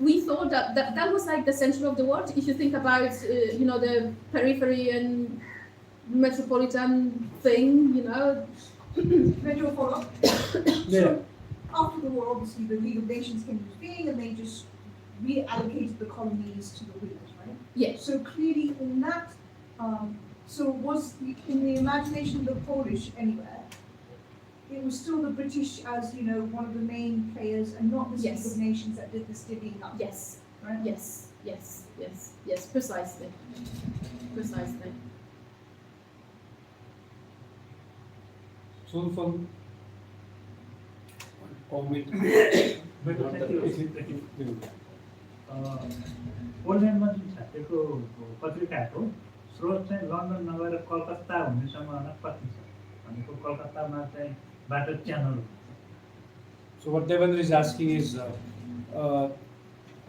we thought that was like the center of the world. If you think about, the periphery and metropolitan thing, Metropolitan. Yeah. So after the war, obviously, the League of Nations came into being and they just reallocated the colonies to the British, right? Yes. So clearly in that, so was in the imagination of the Polish anywhere, it was still the British as, you know, one of the main players and not the League Yes. of Nations that did this divvying up. Yes, Right? yes, yes, yes, yes, precisely. Precisely. So from comment. पोल्यान्डमा जुन छापिएको पत्रिकाको स्रोत चाहिँ London नगएर Calcutta हुने सम्भावना कति छ भनेको कलकत्तामा चाहिँ बाट channel So what Devendra is asking is,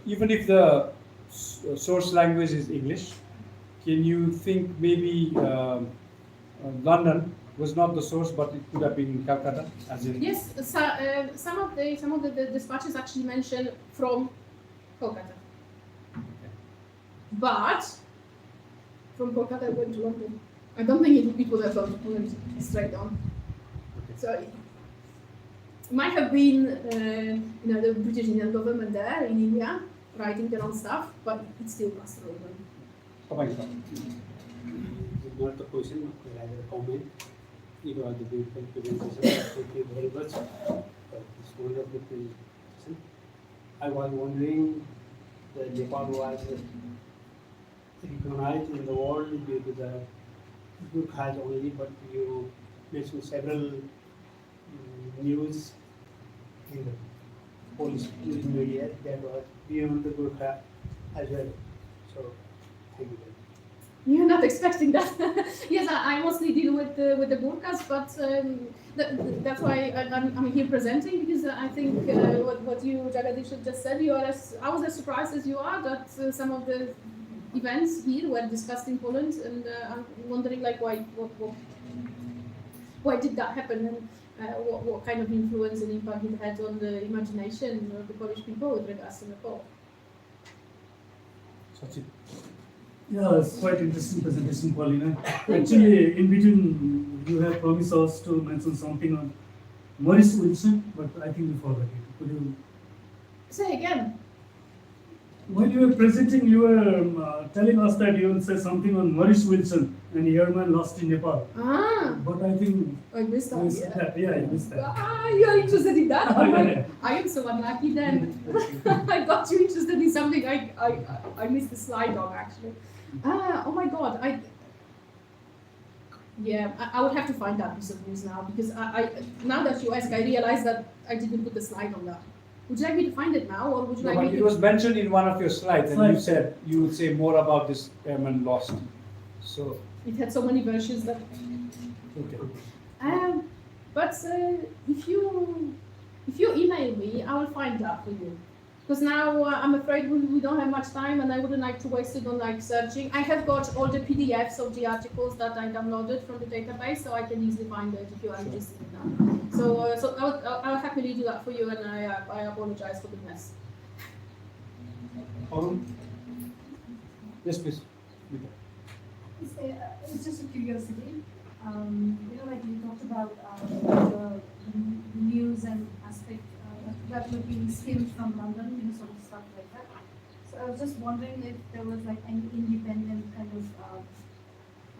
even if the source language is English, can you think maybe London was not the source, but it could have been in Calcutta, as in? Yes, so, some of the dispatches actually mention from Kolkata. But from Kolkata it went to London. I don't think it would have gone to Poland straight on. So it might have been, you know, the British Indian government there in India writing their own stuff, but it still passed through them. Not the question, rather a comment. You are the beautiful presentation. Thank you very much for this wonderful presentation. I was wondering, the Nepal was recognized in the world due to the Gurkhas only, but you mentioned several news in the Polish news media that was beyond the Gurkha as well. So, thank you very much. You're not expecting that. Yes, I mostly deal with the Gurkhas, but that's why I'm here presenting, because I think what you, Jagadish, just said, I was as surprised as you are that some of the events here were discussed in Poland, and I'm wondering like why did that happen, and what kind of influence and impact it had on the imagination of the Polish people with regards to Nepal. Sachin. Yeah, it's quite interesting presentation, Paulina. Actually, in between, you have promised us to mention something on Maurice Wilson, but I think we forgot it. Could you? Say again. When you were presenting, you were telling us that you will say something on Maurice Wilson and airman lost in Nepal. Ah, But I think I missed that. missed Yeah. that. Yeah, you missed that. Ah, you are interested in that? Oh, yeah. I am so unlucky then. I got you interested in something I missed the slide on actually. Oh my god, I would have to find that piece of news now, because I now that you ask, I realize that I didn't put the slide on that. Would you like me to find it now, or would you No, like but me it to? was mentioned in one of your slides, and you Slides. said you would say more about this airman lost. So, It had so many versions that. okay. But if you email me, I will find that for you. Because now I'm afraid we don't have much time, and I wouldn't like to waste it on like searching. I have got all the PDFs of the articles that I downloaded from the database, so I can easily find it if you are interested in that. So I'll happily do that for you, and I apologize for the mess. Arun? Yes, please. It's just a curiosity. You know, like you talked about the news and aspect that were being skimmed from London, you know, sort of stuff like that. So I was just wondering if there was like any independent kind of,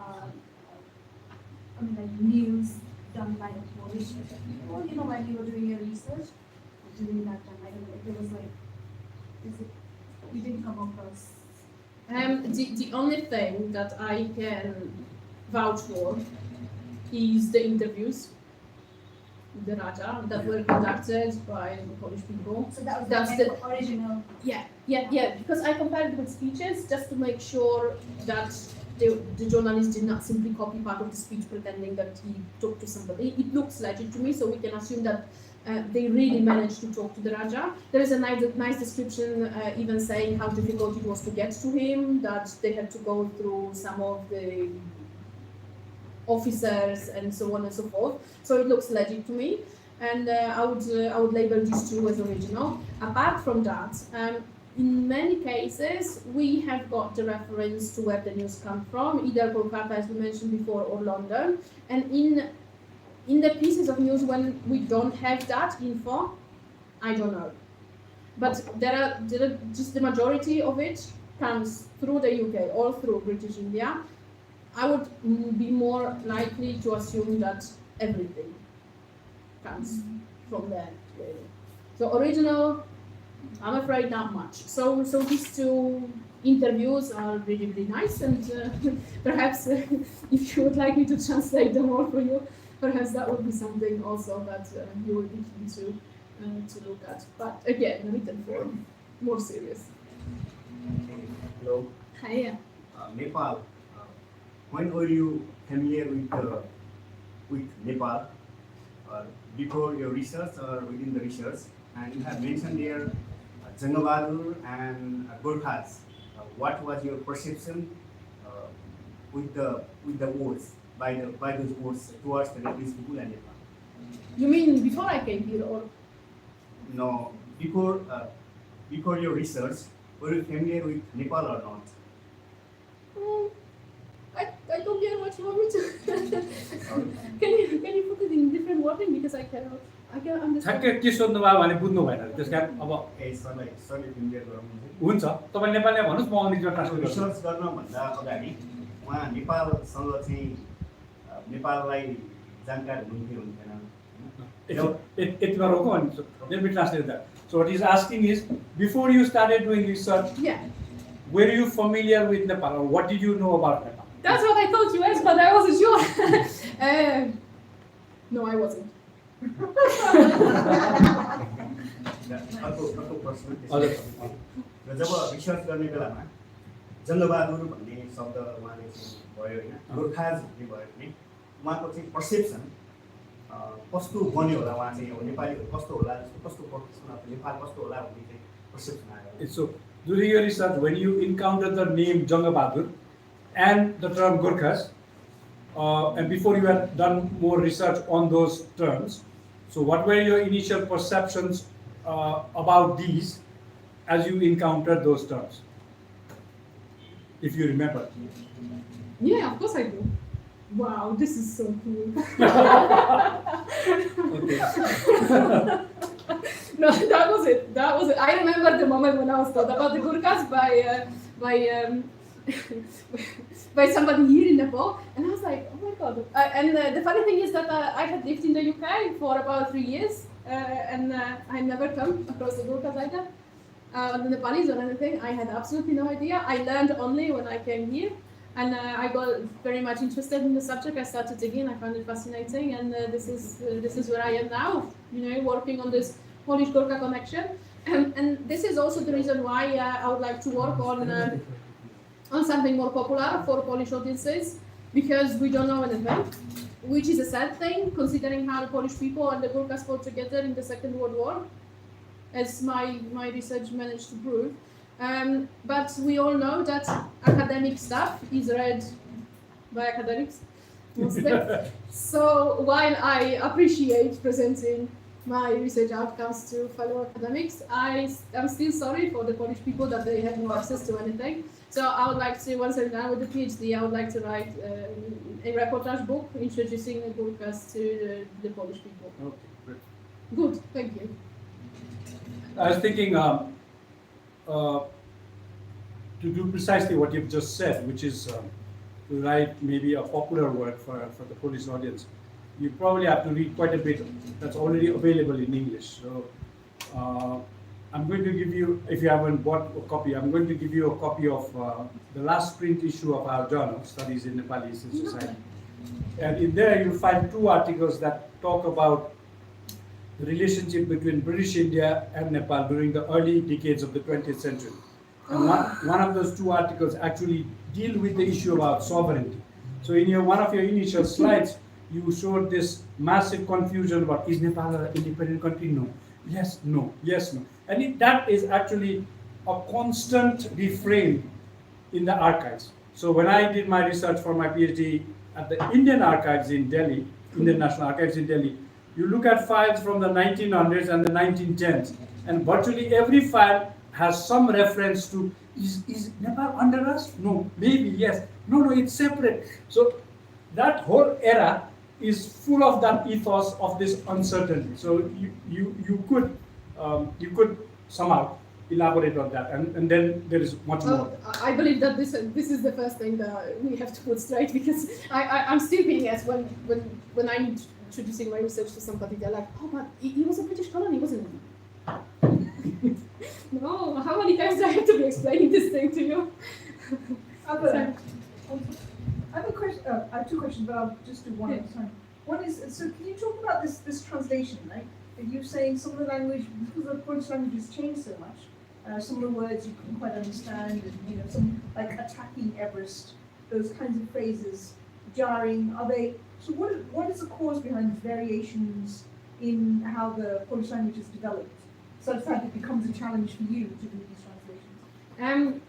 I mean, like news done by a Polish, or you know, while you were doing your research during that time. I don't know if there was like, you didn't come across. The only thing that I can vouch for is the interviews with the Raja that were conducted by the Polish people. So that was That's the original. Yeah, because I compared it with speeches just to make sure that the journalist did not simply copy part of the speech pretending that he talked to somebody. It looks legit to me, so we can assume that they really managed to talk to the Raja. There is a nice description even saying how difficult it was to get to him, that they had to go through some of the officers and so on and so forth. So it looks legit to me, and I would label these two as original. Apart from that, in many cases we have got the reference to where the news come from, either Kolkata, as we mentioned before, or London. And in the pieces of news when we don't have that info, I don't know. But there are just the majority of it comes through the UK or through British India. I would be more likely to assume that everything comes from there, really. So original, I'm afraid not much. So these two interviews are really, really nice, and perhaps if you would like me to translate them all for you, perhaps that would be something also that you would be keen to look at. But again, written form, more serious. Hello. Hi. Nepal. When were you familiar with Nepal? Before your research or within the research? And you have mentioned here Jangabadur and Gorkhas. What was your perception with the words by those words towards the Nepalese people and Nepal? You mean before I came here, or? No, before your research, were you familiar with Nepal or not? I don't get what you want me to. Can you put it in different wording, because I cannot understand. ठ्याक्कै के सोध्नु भयो भने बुझ्नु भएन त्यस कारण अब सरले familiar गराउनुहुन्छ। हुन्छ तपाईँ नेपालीमा भन्नुहोस् म अङ्ग्रेजीमा ट्रान्सलेट गर्छु। रिसर्च गर्नभन्दा अगाडि उहाँ नेपालसँग चाहिँ नेपाललाई जानकार हुनुहुन्थ्यो हुन्थेन? यतिमा रोकौँ अनि let me translate that. So what he's asking is, before you started doing research, Yeah, were you familiar with Nepal, or what did you know about Nepal? that's what I thought you asked, but I wasn't sure. No, I wasn't. अर्को प्रश्न हजुर। र जब research गर्ने बेलामा जङ्गबहादुर भन्ने शब्द उहाँले चाहिँ भयो होइन, गोर्खाज भन्ने भयो भने उहाँको चाहिँ पर्सेप्सन कस्तो बन्यो होला, उहाँ चाहिँ नेपालीहरू कस्तो होला, कस्तो नेपाल कस्तो होला भन्ने चाहिँ पर्सेप्सन आयो? So during your research, when you encountered the name Jangabadur and the term Gurkhas, and before you had done more research on those terms, so what were your initial perceptions about these as you encountered those terms, if you remember? Yeah, of course I do. Wow, this is so cool. Okay. No, that was it. That was it. I remember the moment when I was told about the Gurkhas by somebody here in Nepal, and I was like, oh my god. And the funny thing is that I had lived in the UK for about 3 years, and I never come across the Gurkhas either, the Nepalis or anything. I had absolutely no idea. I learned only when I came here, and I got very much interested in the subject. I started digging. I found it fascinating, and this is where I am now. You know, working on this Polish Gurkha connection, and this is also the reason why I would like to work on something more popular for Polish audiences, because we don't know anything, which is a sad thing considering how the Polish people and the Gurkhas fought together in the Second World War, as my research managed to prove. But we all know that academic stuff is read by academics mostly. So while I appreciate presenting my research outcomes to fellow academics, I'm still sorry for the Polish people that they have no access to anything. So I would like to, once I'm done with the PhD, I would like to write a reportage book introducing the Gurkhas to the Polish people. Okay, great. Good, thank you. I was thinking to do precisely what you've just said, which is to write maybe a popular work for the Polish audience. You probably have to read quite a bit that's already available in English. So I'm going to give you, if you haven't bought a copy, I'm going to give you a copy of the last print issue of our journal, Studies in Nepalese in Society. And in there you'll find 2 articles that talk about the relationship between British India and Nepal during the early decades of the 20th century. And one of those 2 articles actually deal with the issue about sovereignty. So in one of your initial slides, you showed this massive confusion about, is Nepal an independent country? No. Yes, no. Yes, no. And that is actually a constant refrain in the archives. So when I did my research for my PhD at the Indian Archives in Delhi, Indian National Archives in Delhi, you look at files from the 1900s and the 1910s, and virtually every file has some reference to, is Nepal under us? No. Maybe, yes. No, it's separate. So that whole era is full of that ethos of this uncertainty. So you could somehow elaborate on that, and then there is much more. I believe that this is the first thing that we have to put straight, because I'm still being asked when I'm introducing my research to somebody, they're like, oh, but he was a British colony, wasn't he? No, how many times do I have to be explaining this thing to you? I have a question. I have two questions, but I'll just do one at a time. One is, so can you talk about this translation, right? Are you saying some of the language, because the Polish language has changed so much, some of the words you couldn't quite understand, and some like attacking Everest, those kinds of phrases, jarring. Are they? So what is the cause behind variations in how the Polish language is developed, such that it becomes a challenge for you to do these translations?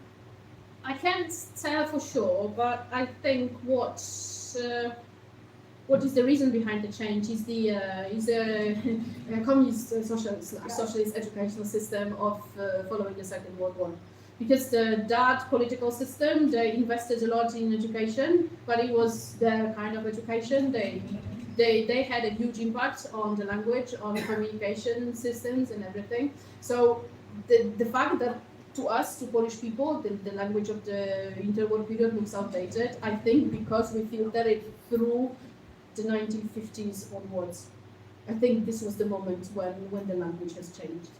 I can't tell for sure, but I think what is the reason behind the change is the communist socialist educational system of following the Second World War. Because that political system, they invested a lot in education, but it was their kind of education. They had a huge impact on the language, on communication systems and everything. So the fact that to us, to Polish people, the language of the interwar period looks outdated, I think because we filtered it through the 1950s onwards. I think this was the moment when the language has changed.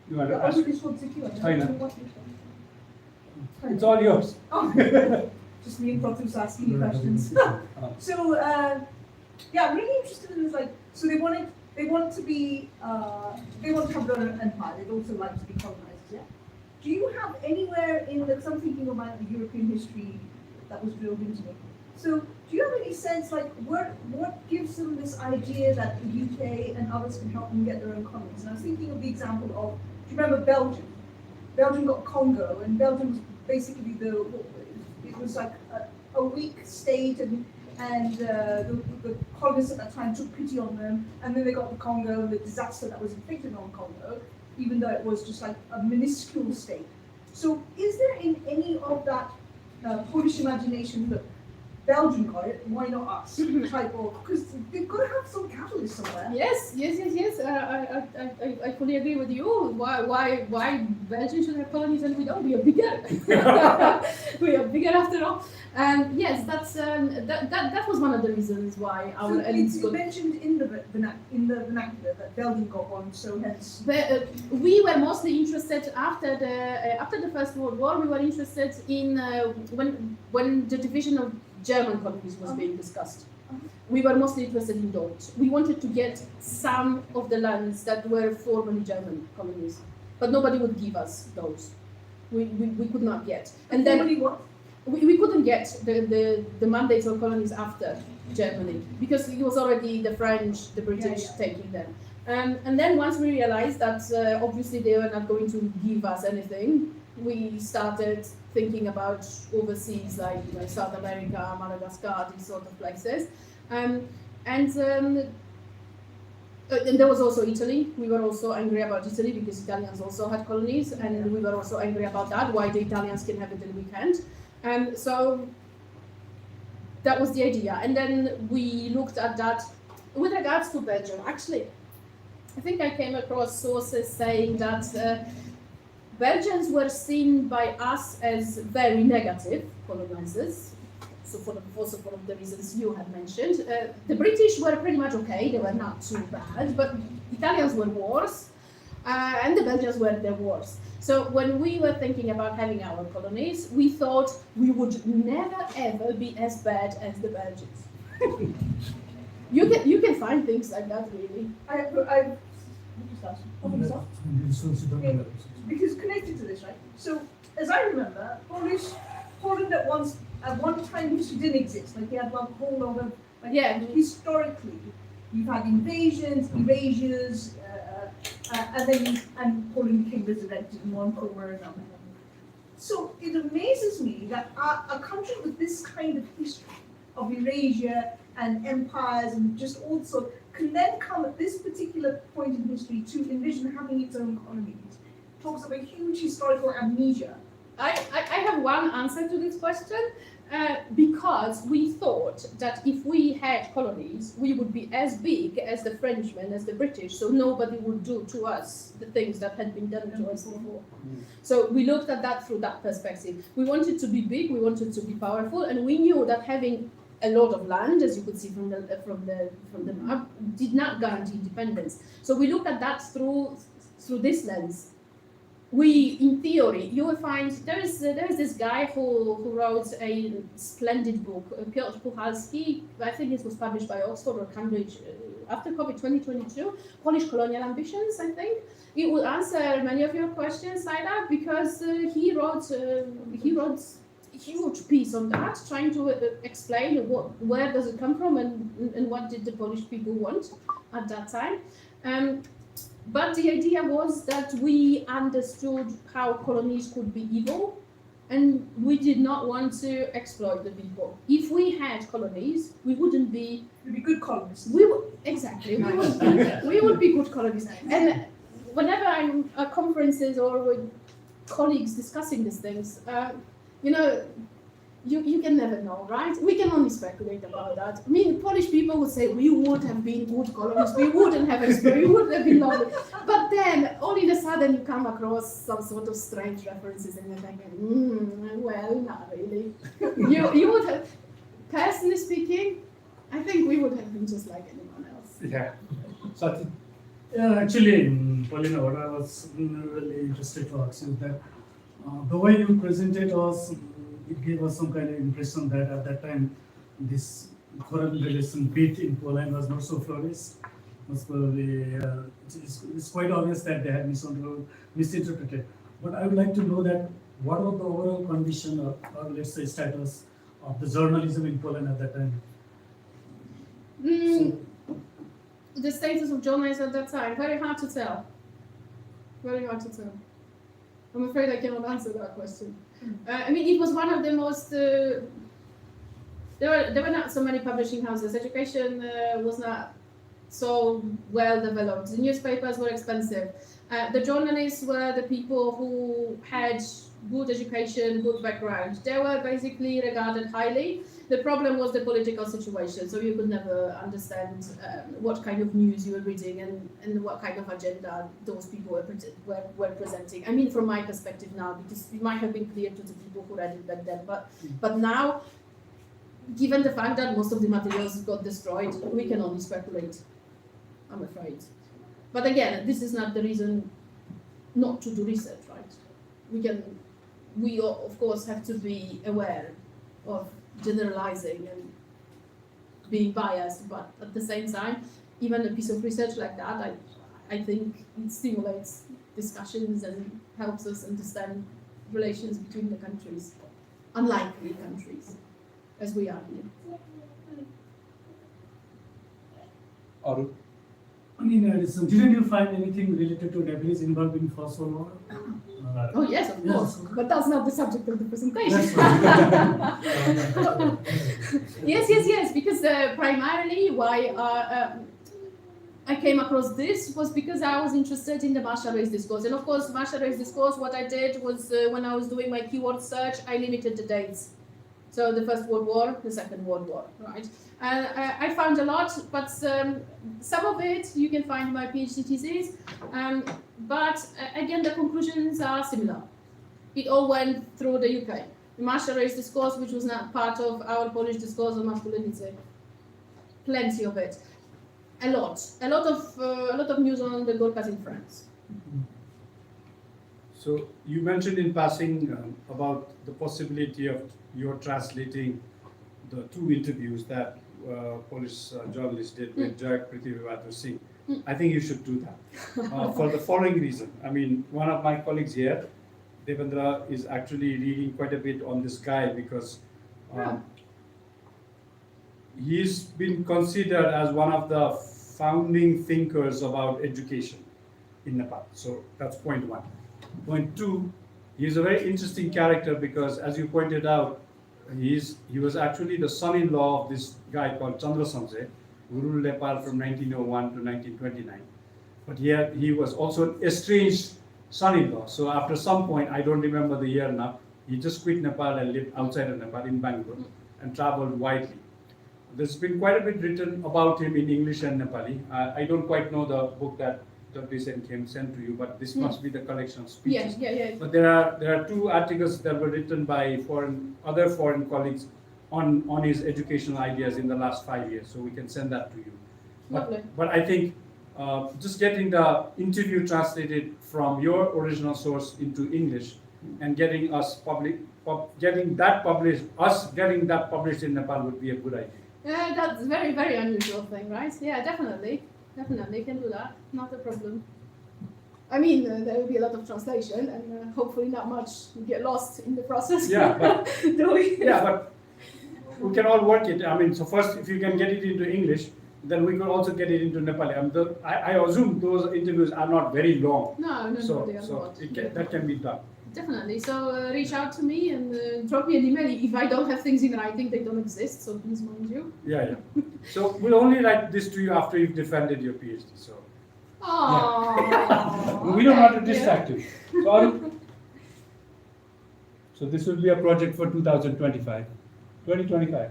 You want to ask? China. It's all yours. Oh, just me and Protus asking you questions. So, yeah, I'm really interested in this. Like, so they want to have their own empire. They'd also like to be colonized. Yeah. Do you have anywhere in the? Because I'm thinking about the European history that was drilled into me. So, do you have any sense, like, what gives them this idea that the UK and others can help them get their own colonies? And I was thinking of the example of, do you remember Belgium? Belgium got Congo, and Belgium was basically it was like a weak state, and the colonists at that time took pity on them, and then they got the Congo and the disaster that was inflicted on Congo, even though it was just like a minuscule state. So, is there in any of that Polish imagination that Belgium got it, why not us? Type of, because they've got to have some catalyst somewhere. Yes. I fully agree with you. Why Belgium should have colonies and we don't? We are bigger. We are bigger after all. And yes, that was one of the reasons why our elites got. You mentioned in the vernacular that Belgium got one, so hence. We were mostly interested after the First World War. We were interested in when the division of German colonies was being discussed. We were mostly interested in those. We wanted to get some of the lands that were formerly German colonies, but nobody would give us those. We could not get. And then we couldn't get the mandates of colonies after Germany, because it was already the French, the British taking them. And then once we realized that obviously they were not going to give us anything, we started thinking about overseas, like South America, Madagascar, these sort of places. And there was also Italy. We were also angry about Italy because Italians also had colonies, and we were also angry about that, why the Italians can have it and we can't. So that was the idea. And then we looked at that with regards to Belgium. Actually, I think I came across sources saying that Belgians were seen by us as very negative colonizers, so for the reasons you had mentioned. The British were pretty much okay, they were not too bad, but Italians were worse, and the Belgians were the worst. So when we were thinking about having our colonies, we thought we would never ever be as bad as the Belgians. You can find things like that, really. Because connected to this, right? So, as I remember, Poland at one time didn't exist. Like, they had like a whole lot of, historically, you've had invasions, erasures, and Poland became resurrected in one form or another. So, it amazes me that a country with this kind of history of erasure and empires and just also can then come at this particular point in history to envision having its own colonies. Talks of a huge historical amnesia. I have one answer to this question. Because we thought that if we had colonies, we would be as big as the Frenchmen, as the British, so nobody would do to us the things that had been done to us before. So we looked at that through that perspective. We wanted to be big, we wanted to be powerful, and we knew that having a lot of land, as you could see from the map, did not guarantee independence. So we looked at that through this lens. We, in theory, you will find there is this guy who wrote a splendid book, Piotr Puchalski. I think it was published by Oxford or Cambridge after COVID 2022. Polish colonial ambitions. I think it will answer many of your questions like that because he wrote a huge piece on that, trying to explain where does it come from and what did the Polish people want at that time. But the idea was that we understood how colonies could be evil, and we did not want to exploit the people. If we had colonies, we wouldn't be. We'd be good colonists. We would exactly. We would be good colonists. And whenever I'm at conferences or with colleagues discussing these things, you can never know, right? We can only speculate about that. I mean, Polish people would say we would have been good colonists, we wouldn't have explored, we would have been lovely. But then, all of a sudden, you come across some sort of strange references and you're thinking, well, not really. You would have, personally speaking, I think we would have been just like anyone else. Yeah. So Yeah, actually, Paulina, what I was really interested to ask you that the way you presented us, it gave us some kind of impression that at that time, this foreign relation bit in Poland was not so flourished. Was probably, it's quite obvious that they had misinterpreted. But I would like to know that what was the overall condition or let's say status of the journalism in Poland at that time? The status of journalism at that time, very hard to tell. Very hard to tell. I'm afraid I cannot answer that question. I mean, it was one of the most. There were not so many publishing houses. Education was not so well developed. The newspapers were expensive. The journalists were the people who had good education, good background. They were basically regarded highly. The problem was the political situation, so you could never understand what kind of news you were reading and what kind of agenda those people were presenting. I mean, from my perspective now, because it might have been clear to the people who read it back then, but now, given the fact that most of the materials got destroyed, we can only speculate, I'm afraid. But again, this is not the reason not to do research, right? We of course have to be aware of generalizing and being biased, but at the same time, even a piece of research like that, I think it stimulates discussions and helps us understand relations between the countries, unlikely countries, as we are here. Aru? I mean, didn't you find anything related to Nepalese involvement in First World War? Oh yes, of course, but that's not the subject of the presentation. That's right. Yes, because primarily why I came across this was because I was interested in the martial race discourse. And of course, martial race discourse, what I did was when I was doing my keyword search, I limited the dates. So the First World War, the Second World War, right? And I found a lot, but some of it you can find in my PhD thesis. But again, the conclusions are similar. It all went through the UK. The martial race discourse, which was not part of our Polish discourse on masculinity. Plenty of it. A lot of news on the Gurkhas in France. So you mentioned in passing about the possibility of your translating the two interviews that Polish journalist did with Jack Prithviraj Singh. I think you should do that for the following reason. I mean, one of my colleagues here, Devendra, is actually reading quite a bit on this guy because he's been considered as one of the founding thinkers about education in Nepal. So that's point one. Point two, he's a very interesting character because, as you pointed out, he was actually the son-in-law of this guy called Chandra Samse, who ruled Nepal from 1901 to 1929. But he was also an estranged son-in-law. So after some point, I don't remember the year now, He just quit Nepal and lived outside of Nepal in Bangalore and traveled widely. There's been quite a bit written about him in English and Nepali. I don't quite know the book that WSN came sent to you, but this must be the collection of speeches. Yeah. But there are 2 articles that were written by other foreign colleagues on his educational ideas in the last 5 years. So we can send that to you. Lovely. But I think just getting the interview translated from your original source into English and getting getting that published in Nepal would be a good idea. Yeah, that's a very, very unusual thing, right? Yeah, definitely. Definitely can do that. Not a problem. I mean, there will be a lot of translation, and hopefully not much will get lost in the process. Yeah, but Yeah, but we can all work it. I mean, so first, if you can get it into English, then we could also get it into Nepali. I assume those interviews are not very long. No, So they are not. that can be done. Definitely. So reach out to me and drop me an email if I don't have things in writing. They don't exist. So please mind you. Yeah. So we'll only write this to you after you've defended your PhD. So Oh. we don't want to distract you. Sorry. So this will be a project for 2025. 2025.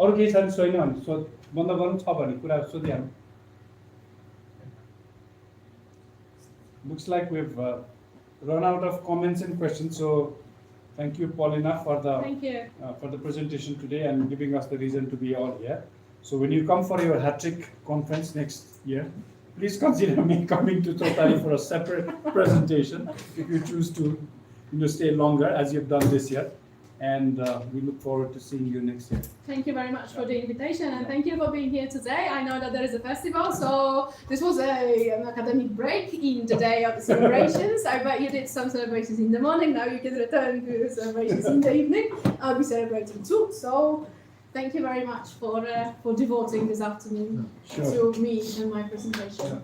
अरू केही छैन भने सो बन्द गर्नु छ भने कुरा सोधिहाल्नु. Looks like we've run out of comments and questions. So thank you, Paulina, for the presentation today and giving us the reason to be all here. So when you come for your hat-trick conference next year, please consider me coming to Chautari for a separate presentation if you choose to stay longer as you've done this year. And we look forward to seeing you next year. Thank you very much for the invitation, and thank you for being here today. I know that there is a festival, so this was an academic break in the day of the celebrations. I bet you did some celebrations in the morning. Now you can return to the celebrations in the evening. I'll be celebrating too. So thank you very much for devoting this afternoon to me and my presentation. Sure.